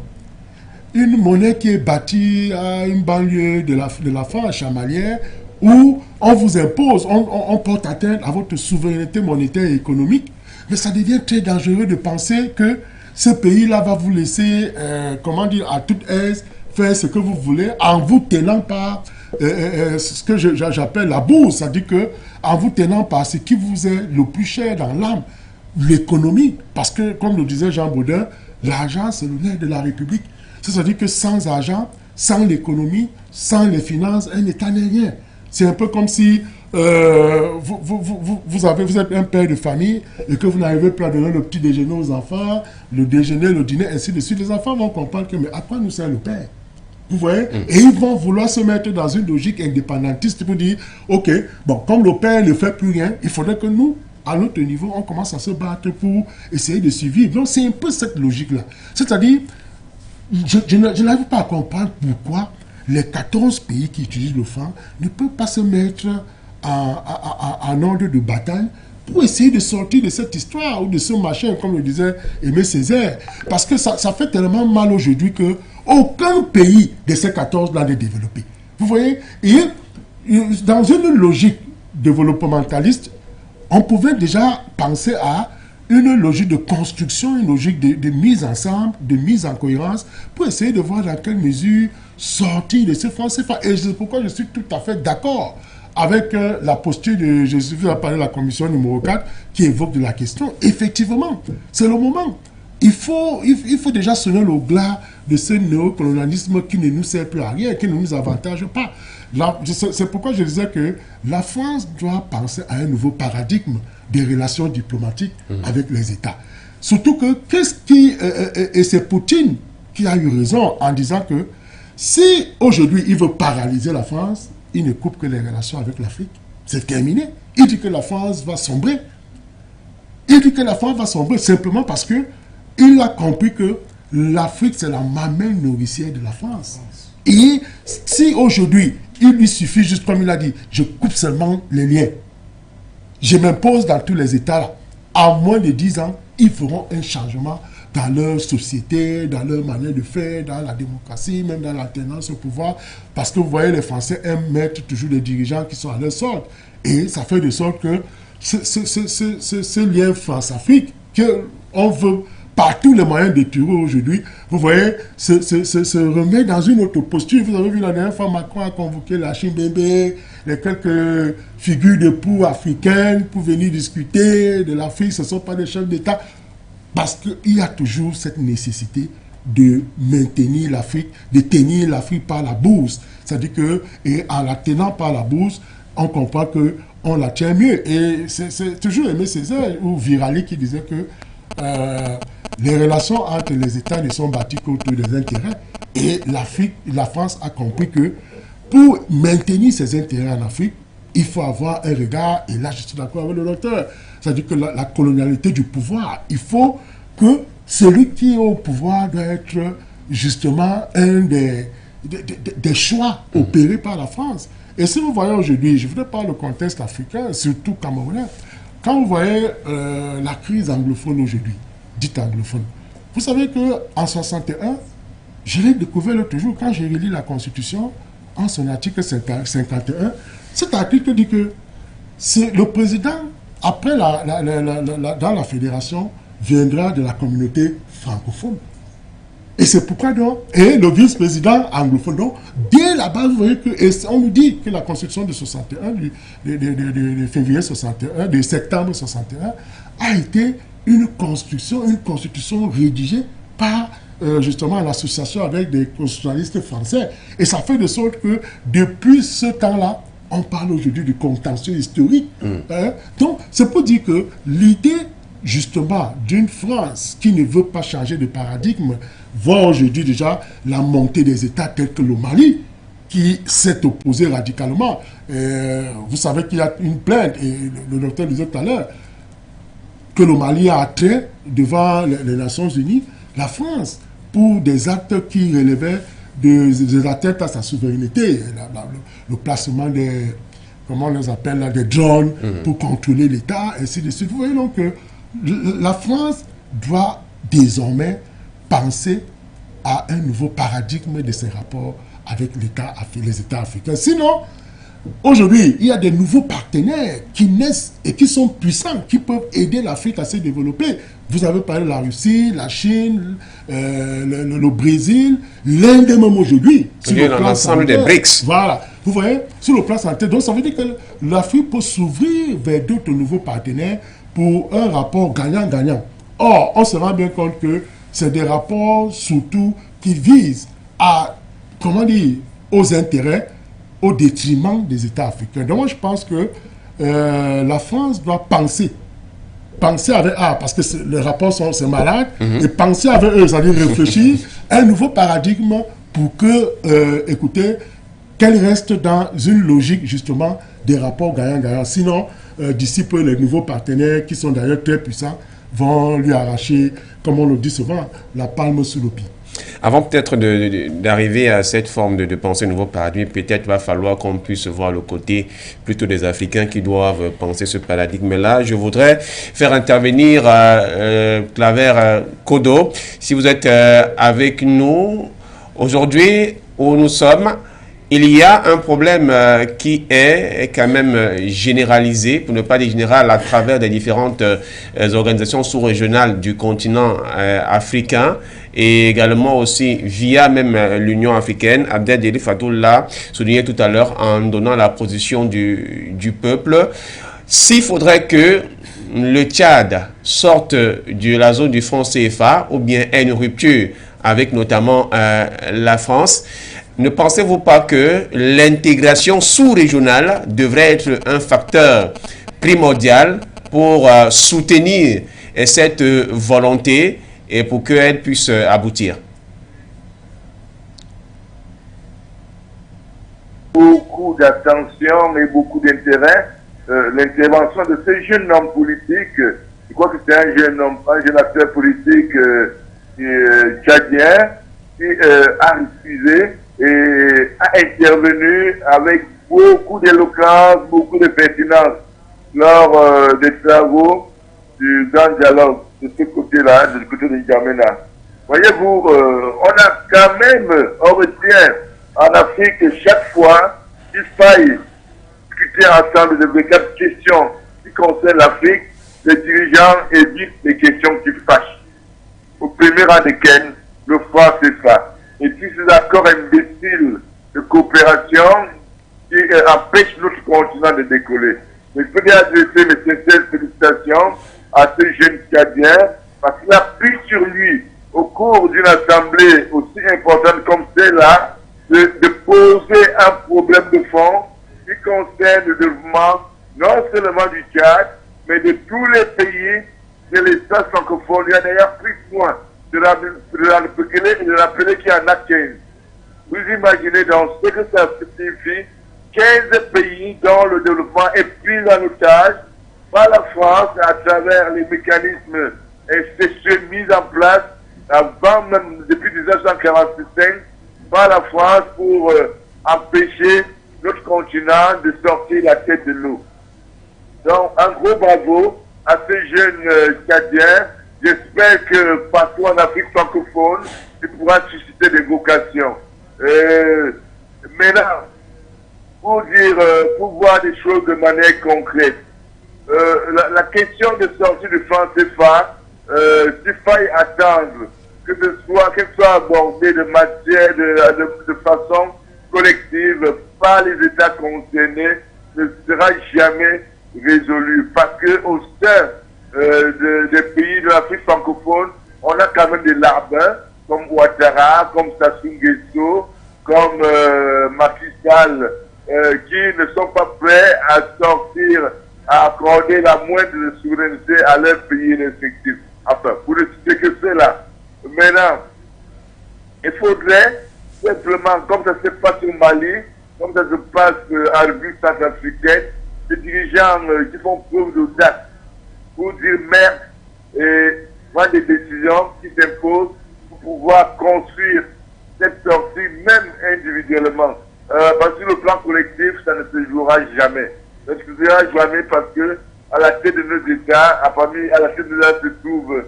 Une monnaie qui est bâtie à une banlieue de la France chamalière, où on vous impose, on porte atteinte à votre souveraineté monétaire et économique, mais ça devient très dangereux de penser que ce pays-là va vous laisser, comment dire, à toute aise, faire ce que vous voulez, en vous tenant par ce que j'appelle la bourse, c'est-à-dire que en vous tenant par ce qui vous est le plus cher dans l'âme, l'économie, parce que, comme le disait Jean Baudin, l'argent, c'est le nerf de la République. C'est-à-dire que sans argent, sans l'économie, sans les finances, un État n'est rien. C'est un peu comme si vous êtes un père de famille et que vous n'arrivez plus à donner le petit déjeuner aux enfants, le déjeuner, le dîner, ainsi de suite. Les enfants vont comprendre que, mais à quoi nous sert le père? Vous voyez? Et ils vont vouloir se mettre dans une logique indépendantiste pour dire, ok, bon, comme le père ne fait plus rien, il faudrait que nous, à notre niveau, on commence à se battre pour essayer de survivre. Donc c'est un peu cette logique-là. C'est-à-dire, je n'arrive pas à comprendre pourquoi les 14 pays qui utilisent le franc ne peuvent pas se mettre en ordre de bataille pour essayer de sortir de cette histoire ou de ce machin, comme le disait Aimé Césaire. Parce que ça fait tellement mal aujourd'hui qu'aucun pays de ces 14 n'a été développé. Vous voyez? Et dans une logique développementaliste, on pouvait déjà penser à une logique de construction, une logique de mise ensemble, de mise en cohérence, pour essayer de voir dans quelle mesure sortir de ce franc CFA. Et c'est pourquoi je suis tout à fait d'accord avec la posture de Jésus, à parler de la commission numéro 4, qui évoque de la question. Effectivement, c'est le moment. Il faut déjà sonner le glas de ce néocolonialisme qui ne nous sert plus à rien, qui ne nous avantage pas. C'est pourquoi je disais que la France doit penser à un nouveau paradigme des relations diplomatiques avec les États. Surtout que, et c'est Poutine qui a eu raison en disant que si aujourd'hui il veut paralyser la France, il ne coupe que les relations avec l'Afrique. C'est terminé. Il dit que la France va sombrer. Il dit que la France va sombrer simplement parce que il a compris que l'Afrique, c'est la mamelle nourricière de la France. Et si aujourd'hui, il lui suffit, juste comme il a dit, je coupe seulement les liens, je m'impose dans tous les États là, en moins de 10 ans, ils feront un changement dans leur société, dans leur manière de faire, dans la démocratie, même dans l'alternance au pouvoir. Parce que vous voyez, les Français aiment mettre toujours des dirigeants qui sont à leur sorte. Et ça fait de sorte que ce lien France-Afrique, qu'on veut par tous les moyens de tuer aujourd'hui, vous voyez, se remet dans une autre posture. Vous avez vu la dernière fois, Macron a convoqué la Chimbembe, les quelques figures de proue africaines pour venir discuter de l'Afrique. Ce ne sont pas des chefs d'État. Parce qu'il y a toujours cette nécessité de maintenir l'Afrique, de tenir l'Afrique par la bourse. C'est-à-dire que, et en la tenant par la bourse, on comprend qu'on la tient mieux. Et c'est toujours Aimé Césaire ou Virali qui disait que les relations entre les États ne sont bâties qu'autour des intérêts. Et la France a compris que pour maintenir ses intérêts en Afrique, il faut avoir un regard, et là je suis d'accord avec le docteur, c'est-à-dire que la colonialité du pouvoir, il faut que celui qui est au pouvoir doit être justement un des choix opérés par la France. Et si vous voyez aujourd'hui, je ne voudrais pas le contexte africain, surtout camerounais, quand vous voyez la crise anglophone aujourd'hui, dite anglophone, vous savez qu'en 61, je l'ai découvert l'autre jour quand j'ai relis la Constitution, en son article 51, cet article dit que c'est le président, après dans la fédération, viendra de la communauté francophone. Et c'est pourquoi donc, et le vice-président anglophone, donc, dès la base, vous voyez que, et on nous dit que la constitution de 61, de février 61, de septembre 61, a été une constitution rédigée par justement l'association avec des constitutionnalistes français. Et ça fait de sorte que depuis ce temps-là, on parle aujourd'hui du contentieux historique. Donc, c'est pour dire que l'idée, justement, d'une France qui ne veut pas changer de paradigme, voit aujourd'hui déjà la montée des États tels que le Mali, qui s'est opposé radicalement. Vous savez qu'il y a une plainte, et le docteur disait tout à l'heure, que le Mali a trait devant les Nations Unies, la France, pour des actes qui relevaient des atteintes à sa souveraineté, le placement des, comment on les appelle là, des drones pour contrôler l'État, ainsi de suite. Vous voyez donc que la France doit désormais penser à un nouveau paradigme de ses rapports avec les États africains. Sinon, aujourd'hui, il y a des nouveaux partenaires qui naissent et qui sont puissants, qui peuvent aider l'Afrique à se développer. Vous avez parlé de la Russie, la Chine, le Brésil, l'Inde même aujourd'hui. L'ensemble des BRICS. Voilà. Vous voyez, sur le plan sanitaire. Donc, ça veut dire que l'Afrique peut s'ouvrir vers d'autres nouveaux partenaires pour un rapport gagnant-gagnant. Or, on se rend bien compte que c'est des rapports surtout qui visent à, comment dire, aux intérêts, au détriment des États africains. Donc moi je pense que la France doit penser avec parce que les rapports sont malades, et penser avec eux, c'est-à-dire réfléchir à un nouveau paradigme pour que, écoutez, qu'elle reste dans une logique justement des rapports gagnant-gagnant. Sinon, d'ici peu, les nouveaux partenaires, qui sont d'ailleurs très puissants, vont lui arracher, comme on le dit souvent, la palme sous le pied. Avant peut-être d'arriver à cette forme de pensée nouveau paradigme, peut-être va falloir qu'on puisse voir le côté plutôt des Africains qui doivent penser ce paradigme-là. Je voudrais faire intervenir Claver Kodo. Si vous êtes avec nous aujourd'hui où nous sommes, il y a un problème qui est quand même généralisé, pour ne pas dire général, à travers des différentes organisations sous-régionales du continent africain et également aussi via même l'Union africaine. Abdel Deli Fatou l'a souligné tout à l'heure en donnant la position du peuple. S'il faudrait que le Tchad sorte de la zone du franc CFA ou bien ait une rupture avec notamment la France, ne pensez-vous pas que l'intégration sous-régionale devrait être un facteur primordial pour soutenir cette volonté et pour qu'elle puisse aboutir? Beaucoup d'attention et beaucoup d'intérêt. L'intervention de ce jeune homme politique, je crois que c'est un jeune acteur politique tchadien qui a refusé et a intervenu avec beaucoup d'éloquence, beaucoup de pertinence lors des travaux du grand dialogue de ce côté-là, du côté de N'Djamena. Voyez-vous, on retient en Afrique chaque fois qu'il faille discuter ensemble de véritables questions qui concernent l'Afrique, les dirigeants évitent les questions qui fâchent. Au premier rang desquels, le franc CFA. Et puis ces accords imbéciles de coopération qui empêchent notre continent de décoller. Mais je peux bien adresser mes sincères félicitations à ce jeune Tchadien parce qu'il a pris sur lui, au cours d'une assemblée aussi importante comme celle-là, de poser un problème de fond qui concerne le développement non seulement du Tchad, mais de tous les pays de l'État francophone. Il a d'ailleurs pris soin de rappeler qu'il y en a 15. Vous imaginez donc ce que ça signifie, 15 pays dont le développement est pris en otage par la France à travers les mécanismes spéciaux mis en place avant même depuis 1945 par la France pour empêcher notre continent de sortir la tête de l'eau. Donc un gros bravo à ces jeunes Tchadiens. J'espère que partout en Afrique francophone, il pourra susciter des vocations. Maintenant, pour voir des choses de manière concrète, la question de sortie de franc CFA, s'il faille attendre qu'elle soit abordée de matière, de façon collective par les États concernés, ne sera jamais résolue. Parce qu'au sein des pays de l'Afrique francophone, on a quand même des larbins comme Ouattara, comme Sassou Nguesso, comme Macky Sall, qui ne sont pas prêts à sortir, à accorder la moindre souveraineté à leur pays respectif. Enfin, pour ne citer que cela. Maintenant, il faudrait simplement, comme ça se passe au Mali, comme ça se passe en République centrafricaine, des dirigeants qui font preuve d'audace pour dire merde et prendre des décisions qui s'imposent pour pouvoir construire cette sortie, même individuellement. Parce que sur le plan collectif, ça ne se jouera jamais. Ça ne se jouera jamais parce que à la tête de nos États, à la tête de nos États se trouvent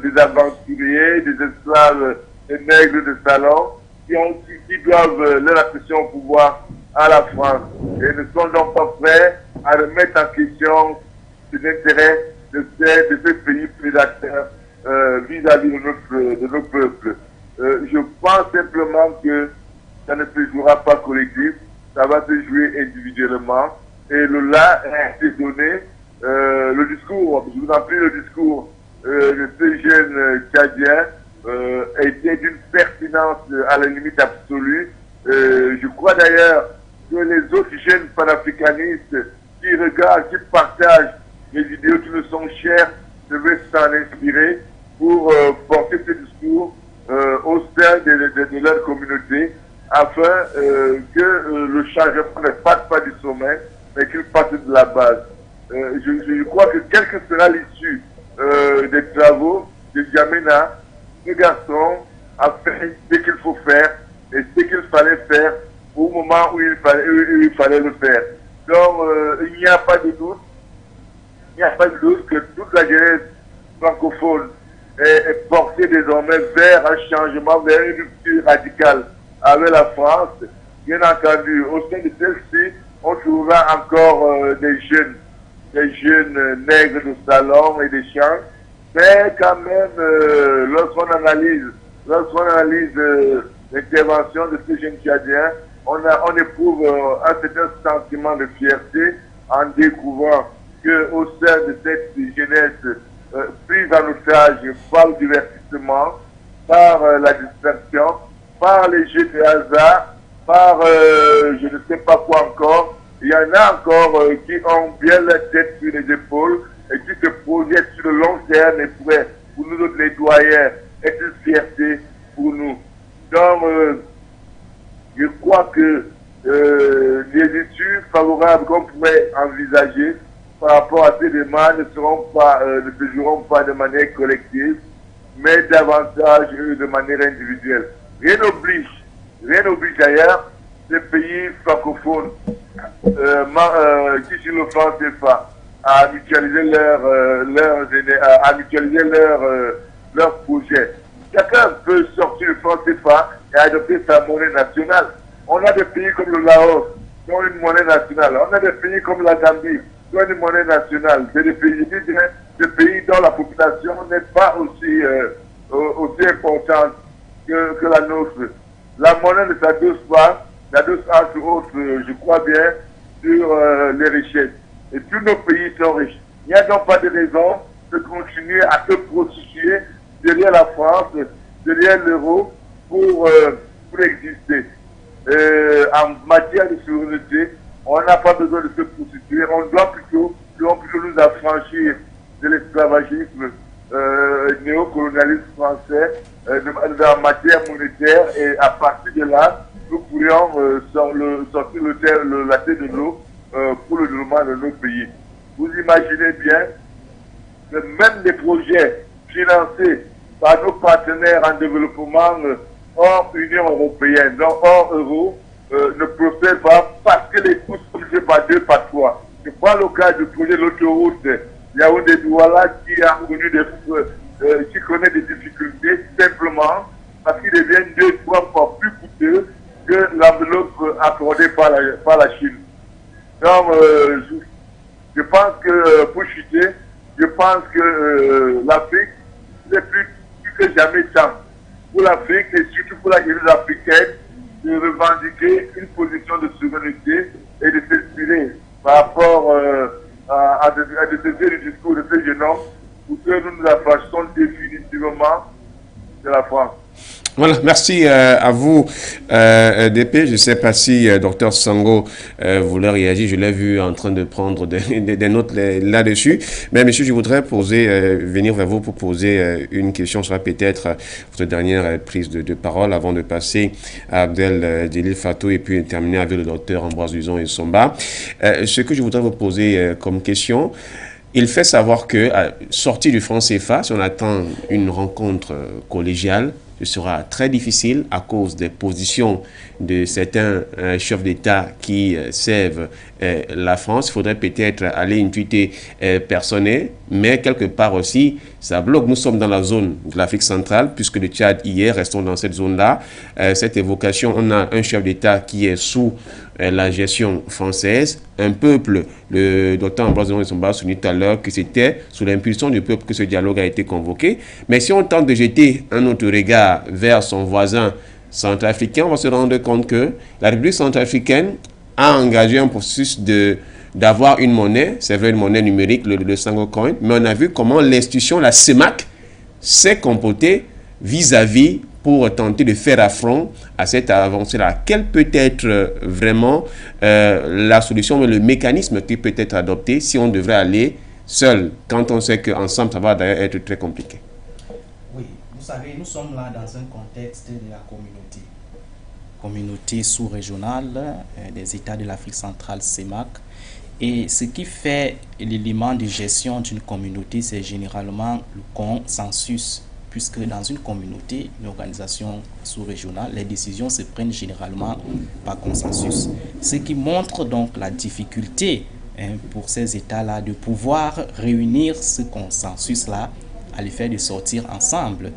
des aventuriers, des esclaves, des nègres de salon, qui doivent leur accession au pouvoir à la France et ne sont donc pas prêts à remettre en question les intérêts de ces pays prédateurs vis-à-vis de nos peuples. Je pense simplement que ça ne se jouera pas collectif, ça va se jouer individuellement. Et le là a été donné, le discours, je vous en prie, le discours de ces jeunes Tchadiens était d'une pertinence à la limite absolue. Je crois d'ailleurs que les autres jeunes panafricanistes qui regardent, qui partagent les idéaux qui nous sont chers, devaient s'en inspirer pour porter ce discours au sein de leur communauté, afin que le changement ne parte pas du sommet, mais qu'il parte de la base. Je crois que quelle que sera l'issue des travaux de Djamena, ce garçon a fait ce qu'il faut faire et ce qu'il fallait faire au moment où il fallait le faire. Donc, il n'y a pas de doute. Il n'y a pas de doute que toute la jeunesse francophone est portée désormais vers un changement, vers une rupture radicale avec la France. Bien entendu, au sein de celle-ci, on trouvera encore des jeunes nègres de salon et des champs. Mais quand même, lorsqu'on analyse l'intervention de ces jeunes Tchadiens, on éprouve un certain sentiment de fierté en découvrant qu'au sein de cette jeunesse prise en otage par le divertissement, par la distraction, par les jeux de hasard, par je ne sais pas quoi encore, il y en a encore qui ont bien la tête sur les épaules et qui se projettent sur le long terme et pourraient, pour nous autres les doyens, être une fierté pour nous. Donc, je crois que les issues favorables qu'on pourrait envisager par rapport à ces demandes ne se joueront pas de manière collective, mais davantage de manière individuelle. Rien n'oblige d'ailleurs les pays francophones qui sur le franc CFA à mutualiser leurs projets. Chacun peut sortir du franc CFA et adopter sa monnaie nationale. On a des pays comme le Laos qui ont une monnaie nationale. On a des pays comme la Gambie qui ont une monnaie nationale. C'est des pays dont la population n'est pas aussi importante que la nôtre. La monnaie ne s'adosse pas, s'adosse entre autres, je crois bien, sur les richesses. Et tous nos pays sont riches. Il n'y a donc pas de raison de continuer à se prostituer derrière la France, derrière l'euro, pour exister. En matière de souveraineté, on n'a pas besoin de se prostituer. On doit plutôt nous affranchir de l'esclavagisme néocolonialiste français en matière monétaire, et à partir de là, nous pourrions sortir la tête de l'eau pour le développement de nos pays. Vous imaginez bien que même les projets financés par nos partenaires en développement hors Union européenne, donc hors euro, ne prospèrent pas parce que les coûts sont multipliés par 2, par 3. Je prends le cas du projet de l'autoroute Yaoundé-Douala qui a connu qui connaît des difficultés simplement parce qu'il devient 2-3 fois plus coûteux que l'enveloppe accordée par la Chine. Donc, je pense que, pour chuter, je pense que l'Afrique, c'est plus que jamais temps pour l'Afrique et surtout pour la jeunesse africaine de revendiquer une position de souveraineté et de s'inspirer par rapport à du discours de ce jeune homme pour que nous nous affranchissons définitivement de la France. Voilà, merci à vous, DP. Je ne sais pas si Dr Sango voulait réagir. Je l'ai vu en train de prendre des notes là-dessus. Mais monsieur, je voudrais venir vers vous pour poser une question. Ce sera peut-être votre dernière prise de parole avant de passer à Abdel Djelil Fatou et puis terminer avec le docteur Ambroise Luizon et Somba. Ce que je voudrais vous poser comme question, il fait savoir que, sorti du franc CFA, si on attend une rencontre collégiale, ce sera très difficile à cause des positions de certains chefs d'État qui servent la France. Il faudrait peut-être aller intuiter personnel, mais quelque part aussi, ça bloque. Nous sommes dans la zone de l'Afrique centrale, puisque le Tchad hier, restons dans cette zone-là. Cette évocation, on a un chef d'État qui est sous la gestion française, un peuple, le docteur Ambroise Luizon souligné tout à l'heure que c'était sous l'impulsion du peuple que ce dialogue a été convoqué. Mais si on tente de jeter un autre regard vers son voisin centrafricain, on va se rendre compte que la République centrafricaine a engagé un processus d'avoir une monnaie, c'est vrai, une monnaie numérique, le Sango Coin, mais on a vu comment l'institution, la CEMAC, s'est comportée vis-à-vis pour tenter de faire affront à cette avancée-là. Quelle peut être vraiment la solution, le mécanisme qui peut être adopté si on devrait aller seul, quand on sait qu'ensemble, ça va d'ailleurs être très compliqué? Oui, vous savez, nous sommes là dans un contexte de la communauté sous-régionale des États de l'Afrique centrale, CEMAC. Et ce qui fait l'élément de gestion d'une communauté, c'est généralement le consensus, puisque dans une communauté, une organisation sous-régionale, les décisions se prennent généralement par consensus. Ce qui montre donc la difficulté pour ces États-là de pouvoir réunir ce consensus-là à l'effet de sortir ensemble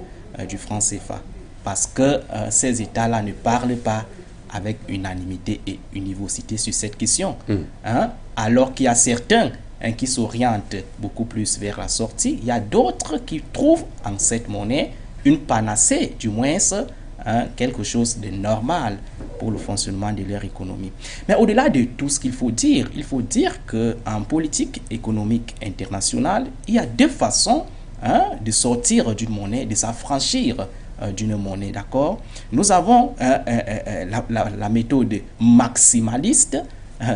du franc CFA. Parce que ces États-là ne parlent pas avec unanimité et univocité sur cette question. Alors qu'il y a certains qui s'orientent beaucoup plus vers la sortie, il y a d'autres qui trouvent en cette monnaie une panacée, du moins quelque chose de normal pour le fonctionnement de leur économie. Mais au-delà de tout ce qu'il faut dire qu'en politique économique internationale, il y a deux façons de sortir d'une monnaie, de s'affranchir d'une monnaie, d'accord? Nous avons la méthode maximaliste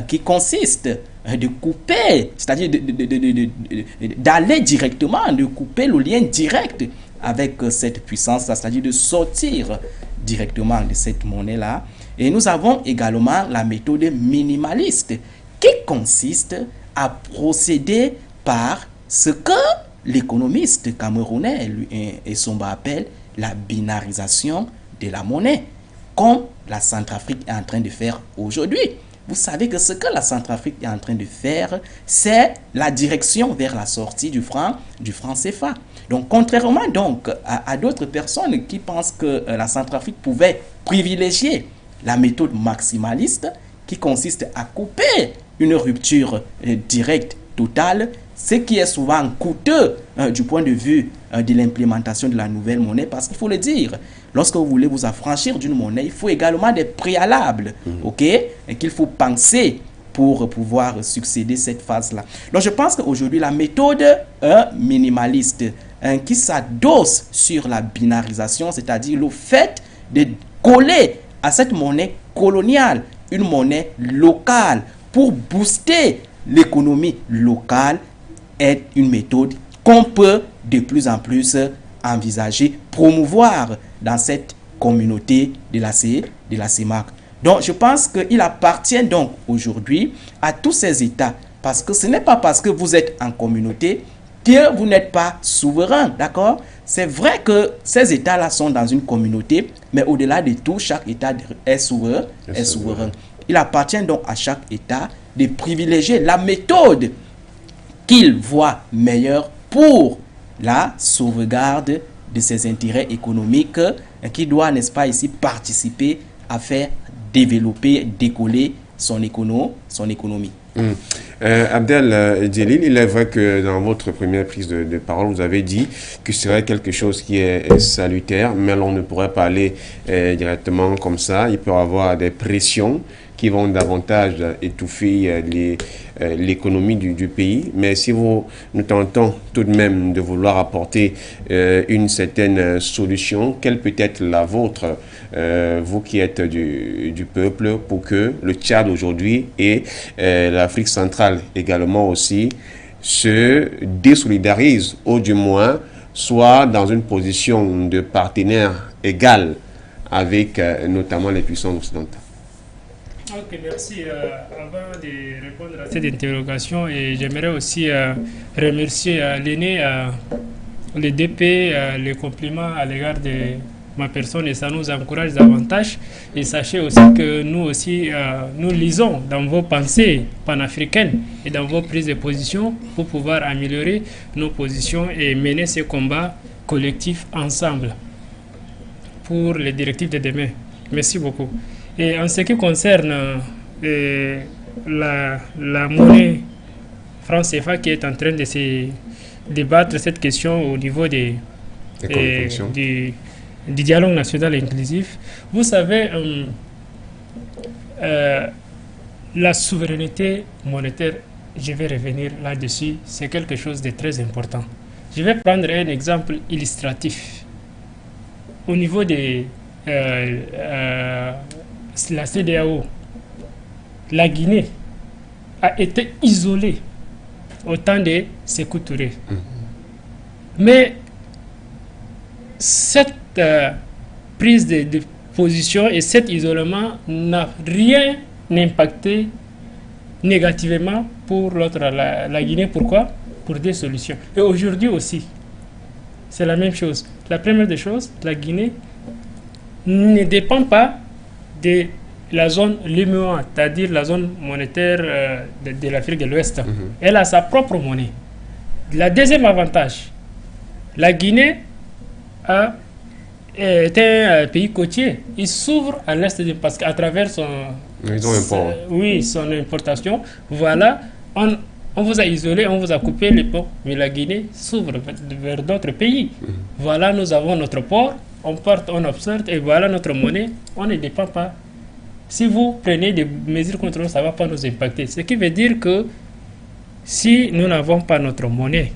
qui consiste de couper, c'est-à-dire d'aller directement, de couper le lien direct avec cette puissance, c'est-à-dire de sortir directement de cette monnaie-là. Et nous avons également la méthode minimaliste qui consiste à procéder par ce que l'économiste camerounais et Somba appelle la binarisation de la monnaie, comme la Centrafrique est en train de faire aujourd'hui. Vous savez que ce que la Centrafrique est en train de faire, c'est la direction vers la sortie du franc CFA. Donc, contrairement donc à d'autres personnes qui pensent que la Centrafrique pouvait privilégier la méthode maximaliste, qui consiste à couper une rupture directe, totale, ce qui est souvent coûteux du point de vue de l'implémentation de la nouvelle monnaie, parce qu'il faut le dire, lorsque vous voulez vous affranchir d'une monnaie, il faut également des préalables, ok, et qu'il faut penser pour pouvoir succéder cette phase-là. Donc je pense qu'aujourd'hui, la méthode minimaliste qui s'adosse sur la binarisation, c'est-à-dire le fait de coller à cette monnaie coloniale une monnaie locale pour booster l'économie locale, est une méthode qu'on peut de plus en plus envisager, promouvoir dans cette communauté de la CEMAC. Donc, je pense qu'il appartient donc aujourd'hui à tous ces États, parce que ce n'est pas parce que vous êtes en communauté que vous n'êtes pas souverain, d'accord? C'est vrai que ces États-là sont dans une communauté, mais au-delà de tout, chaque État est souverain. Il appartient donc à chaque État de privilégier la méthode qu'il voit meilleure pour la sauvegarde de ses intérêts économiques, qui doit, n'est-ce pas, ici participer à faire développer, décoller son économie. Abdel Djelil, il est vrai que dans votre première prise de parole, vous avez dit que ce serait quelque chose qui est salutaire, mais on ne pourrait pas aller directement comme ça. Il peut y avoir des pressions qui vont davantage étouffer l'économie du pays. Mais si nous tentons tout de même de vouloir apporter une certaine solution, quelle peut être la vôtre, vous qui êtes du peuple, pour que le Tchad aujourd'hui et l'Afrique centrale également aussi se désolidarisent, ou du moins soient dans une position de partenaire égal avec notamment les puissances occidentales? Ok, merci. Avant de répondre à cette interrogation, j'aimerais aussi remercier l'aîné, le DP, les compliments à l'égard de ma personne, et ça nous encourage davantage. Et sachez aussi que nous aussi, nous lisons dans vos pensées panafricaines et dans vos prises de position pour pouvoir améliorer nos positions et mener ces combats collectifs ensemble pour les directives de demain. Merci beaucoup. Et en ce qui concerne la monnaie franc CFA qui est en train de se débattre cette question au niveau du dialogue national inclusif, vous savez, la souveraineté monétaire, je vais revenir là-dessus, c'est quelque chose de très important. Je vais prendre un exemple illustratif. Au niveau de la CEDEAO, la Guinée a été isolée au temps de Sékou Touré. Mais cette prise de position et cet isolement n'a rien impacté négativement pour la Guinée. Pourquoi? Pour des solutions. Et aujourd'hui aussi, c'est la même chose. La première des choses, la Guinée ne dépend pas de la zone LUMOA, c'est-à-dire la zone monétaire de l'Afrique de l'Ouest. Elle a sa propre monnaie. Le deuxième avantage, la Guinée est un pays côtier. Il s'ouvre à l'est parce qu'à travers son importation, voilà, on vous a isolé, on vous a coupé les ponts, mais la Guinée s'ouvre vers d'autres pays. Voilà, nous avons notre port, on part, on observe, et voilà notre monnaie, on ne dépend pas. Si vous prenez des mesures contre nous, ça ne va pas nous impacter. Ce qui veut dire que si nous n'avons pas notre monnaie,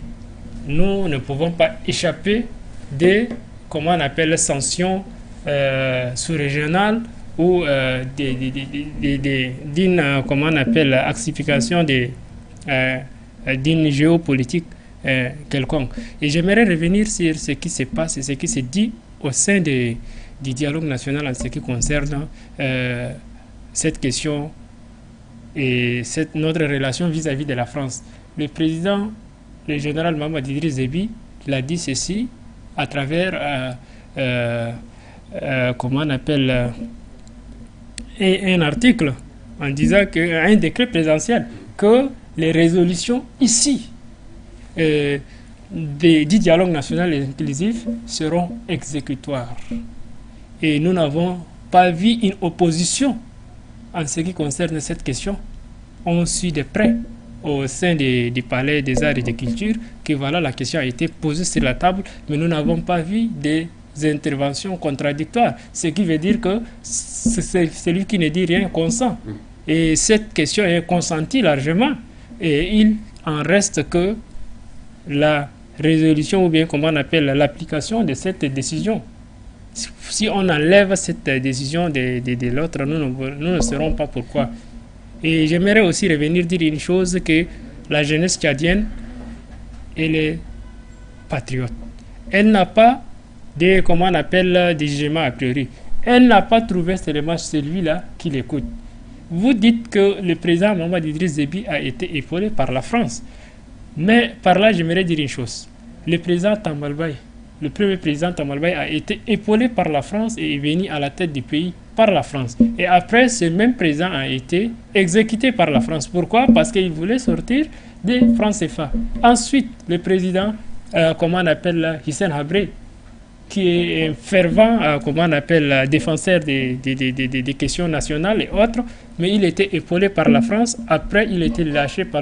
nous ne pouvons pas échapper des, comment on appelle, sanctions sous-régionales ou d'une, comment on appelle, axification d'une géopolitique quelconque. Et j'aimerais revenir sur ce qui se passe et ce qui se dit au sein du dialogue national en ce qui concerne cette question et notre relation vis-à-vis de la France. Le président, le général Mamadi Idriss Déby, il a dit ceci à travers comment on appelle un article en disant qu'un décret présidentiel que les résolutions ici du dialogue national inclusif seront exécutoires. Et nous n'avons pas vu une opposition en ce qui concerne cette question. On suit de près au sein du palais des arts et des cultures que voilà, la question a été posée sur la table, mais nous n'avons pas vu des interventions contradictoires. Ce qui veut dire que celui qui ne dit rien consent. Et cette question est consentie largement. Et il en reste que la résolution ou bien comment on appelle l'application de cette décision. Si on enlève cette décision de l'autre, nous ne saurons pas pourquoi. Et j'aimerais aussi revenir dire une chose, que la jeunesse tchadienne, elle est patriote. Elle n'a pas des, comment on appelle, des jugements a priori. Elle n'a pas trouvé seulement celui-là qui l'écoute. Vous dites que le président Mahamat Idriss Déby a été épaulé par la France. Mais par là, j'aimerais dire une chose. Le président Tambalbaye, le premier président Tambalbaye a été épaulé par la France et est venu à la tête du pays par la France. Et après, ce même président a été exécuté par la France. Pourquoi? Parce qu'il voulait sortir des francs CFA. Ensuite, le président, comment on appelle, Hissène Habré, qui est un fervent, comment on appelle, défenseur des questions nationales et autres, mais il était épaulé par la France. Après, il était lâché par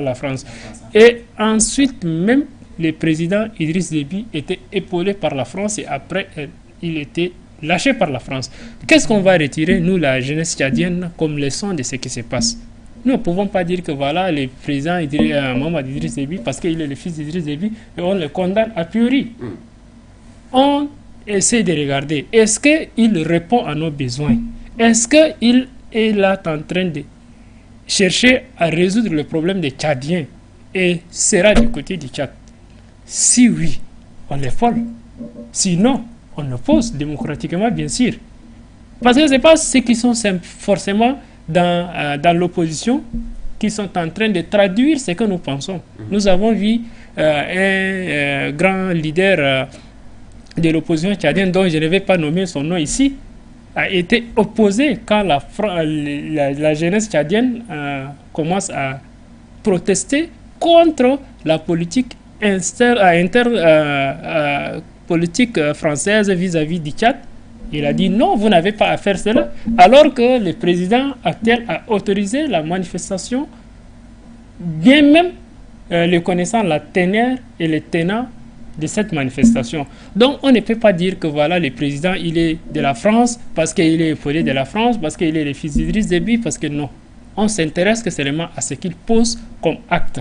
la France. Et ensuite, même le président Idriss Déby était épaulé par la France et après, il était lâché par la France. Qu'est-ce qu'on va retirer, nous, la jeunesse tchadienne, comme leçon de ce qui se passe? Nous ne pouvons pas dire que voilà, le président Mahamat Idriss Déby, parce qu'il est le fils d'Idriss Déby, et on le condamne a priori. On essaie de regarder, est-ce qu'il répond à nos besoins? Est-ce qu'il est là en train de chercher à résoudre le problème des Tchadiens et sera du côté du Tchad? Si oui, on est folle. Sinon, on oppose démocratiquement, bien sûr. Parce que ce n'est pas ceux qui sont forcément dans l'opposition qui sont en train de traduire ce que nous pensons. Nous avons vu un grand leader de l'opposition tchadienne, dont je ne vais pas nommer son nom ici, a été opposé quand la jeunesse tchadienne commence à protester contre la politique politique française vis-à-vis du Tchad. Il a dit non, vous n'avez pas à faire cela, alors que le président actuel a autorisé la manifestation, bien même le connaissant la teneur et les tenants de cette manifestation. Donc on ne peut pas dire que voilà, le président il est de la France parce qu'il est épaulé de la France, parce qu'il est le fils d'Idriss Déby, parce que non. On s'intéresse que seulement à ce qu'il pose comme acte.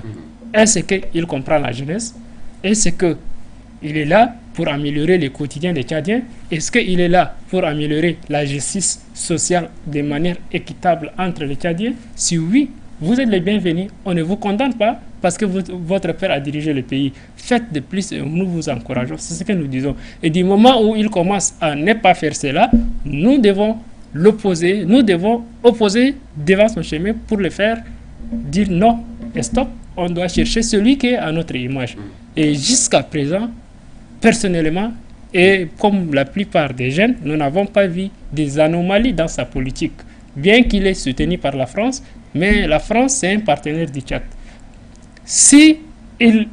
Est-ce qu'il comprend la jeunesse? Est-ce qu'il est là pour améliorer le quotidien des Tchadiens? Est-ce qu'il est là pour améliorer la justice sociale de manière équitable entre les Tchadiens? Si oui, vous êtes les bienvenus. On ne vous condamne pas parce que votre père a dirigé le pays. Faites de plus et nous vous encourageons. C'est ce que nous disons. Et du moment où il commence à ne pas faire cela, nous devons l'opposer. Nous devons opposer devant son chemin pour le faire dire non et stop. On doit chercher celui qui est à notre image. Et jusqu'à présent, personnellement, et comme la plupart des jeunes, nous n'avons pas vu des anomalies dans sa politique. Bien qu'il est soutenu par la France, mais la France, c'est un partenaire du Tchad. Si elle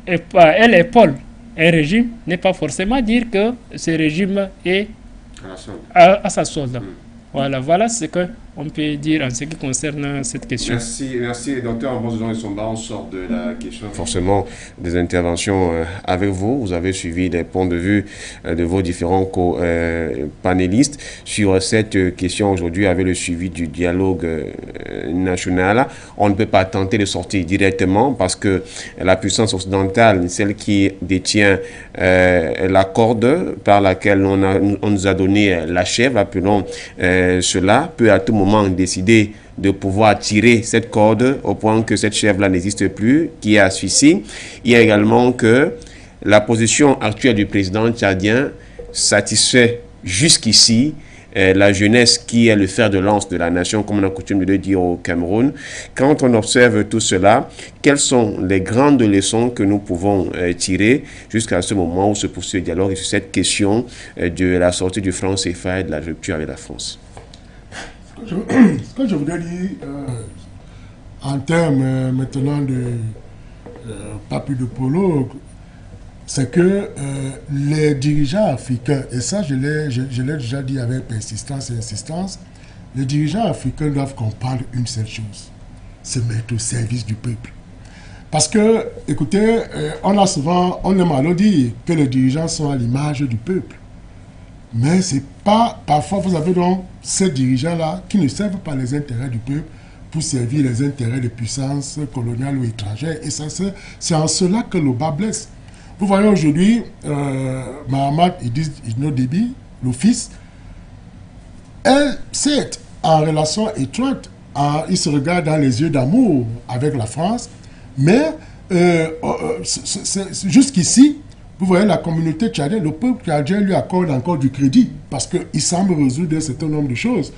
épaule un régime, n'est pas forcément dire que ce régime est à sa solde. Voilà ce qu'on peut dire en ce qui concerne cette question. Merci, docteur Ambroise Somba. On sort de la question forcément des interventions avec vous. Vous avez suivi les points de vue de vos différents panélistes sur cette question aujourd'hui avec le suivi du dialogue national. On ne peut pas tenter de sortir directement parce que la puissance occidentale, celle qui détient la corde par laquelle on nous a donné la chèvre, appelons cela, peut à tout moment décider de pouvoir tirer cette corde au point que cette chèvre-là n'existe plus, qui est asphyxiée. Il y a également que la position actuelle du président tchadien satisfait jusqu'ici la jeunesse qui est le fer de lance de la nation, comme on a coutume de le dire au Cameroun. Quand on observe tout cela, quelles sont les grandes leçons que nous pouvons tirer jusqu'à ce moment où se poursuit le dialogue sur cette question de la sortie du franc CFA et de la rupture avec la France? Ce que je voudrais dire en termes maintenant de pas plus de polo, c'est que les dirigeants africains, et ça je l'ai déjà dit avec persistance et insistance, les dirigeants africains doivent comprendre une seule chose, se mettre au service du peuple. Parce que, écoutez, on aime à le dire que les dirigeants sont à l'image du peuple. Mais c'est pas, parfois vous avez donc ces dirigeants-là qui ne servent pas les intérêts du peuple pour servir les intérêts des puissances coloniales ou étrangères. Et ça, c'est en cela que le bas blesse. Vous voyez aujourd'hui, Mahamat Idriss Déby, le fils, c'est en relation étroite, il se regarde dans les yeux d'amour avec la France, mais jusqu'ici, vous voyez, la communauté tchadienne, le peuple tchadien lui accorde encore du crédit parce qu'il semble résoudre un certain nombre de choses.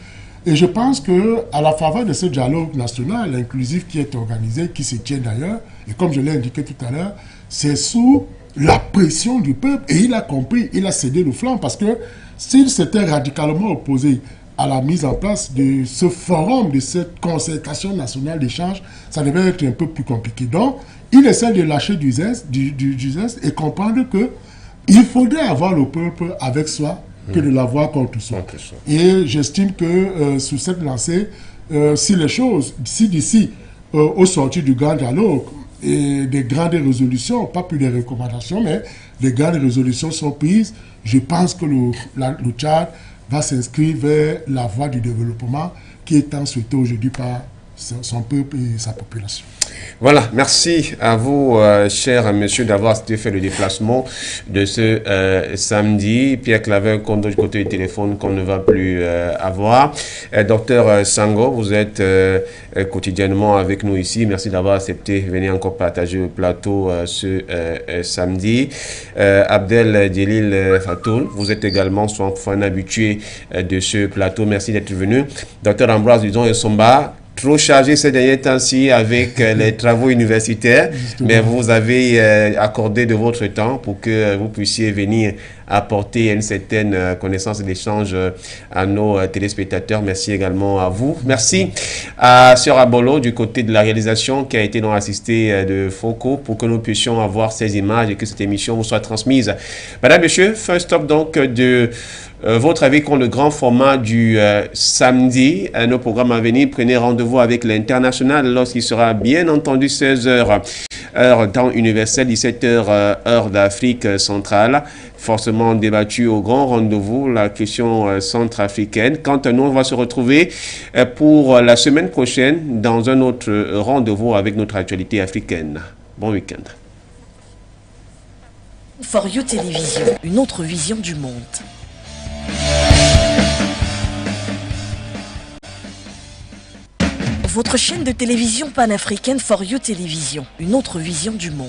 Et je pense qu'à la faveur de ce dialogue national inclusif qui est organisé, qui se tient d'ailleurs, et comme je l'ai indiqué tout à l'heure, c'est sous la pression du peuple, et il a compris, il a cédé le flanc, parce que s'il s'était radicalement opposé à la mise en place de ce forum, de cette concertation nationale d'échange, ça devait être un peu plus compliqué. Donc, il essaie de lâcher du zeste et comprendre qu'il faudrait avoir le peuple avec soi que de l'avoir contre soi. Et j'estime que sur cette lancée, si d'ici au sortir du grand dialogue, et des grandes résolutions, pas plus des recommandations, mais des grandes résolutions sont prises, je pense que le Tchad va s'inscrire vers la voie du développement qui est tant souhaitée aujourd'hui par son peuple et sa population. Voilà, merci à vous, cher monsieur, d'avoir fait le déplacement de ce samedi. Pierre Claver compte du côté du téléphone qu'on ne va plus avoir. Docteur Sango, vous êtes quotidiennement avec nous ici. Merci d'avoir accepté de venir encore partager le plateau ce samedi. Abdel Djelil Fatoul, vous êtes également un habitué de ce plateau. Merci d'être venu. Docteur Ambroise Dudon-Essomba, trop chargé ces derniers temps-ci avec les travaux universitaires, mais vous avez accordé de votre temps pour que vous puissiez venir apporter une certaine connaissance et d'échange à nos téléspectateurs. Merci également à vous. Merci à Sœur Abolo du côté de la réalisation qui a été non assistée de Foucault pour que nous puissions avoir ces images et que cette émission vous soit transmise. Madame, Monsieur, first stop donc de votre avis contre le grand format du samedi, nos programmes à venir, prenez rendez-vous avec l'International lorsqu'il sera bien entendu 16h, heure temps universel, 17h, heure d'Afrique centrale. Forcément débattu au grand rendez-vous, la question centrafricaine. Quant à nous, on va se retrouver pour la semaine prochaine dans un autre rendez-vous avec notre actualité africaine. Bon week-end. For You Télévision, une autre vision du monde. Votre chaîne de télévision panafricaine For You Télévision, une autre vision du monde.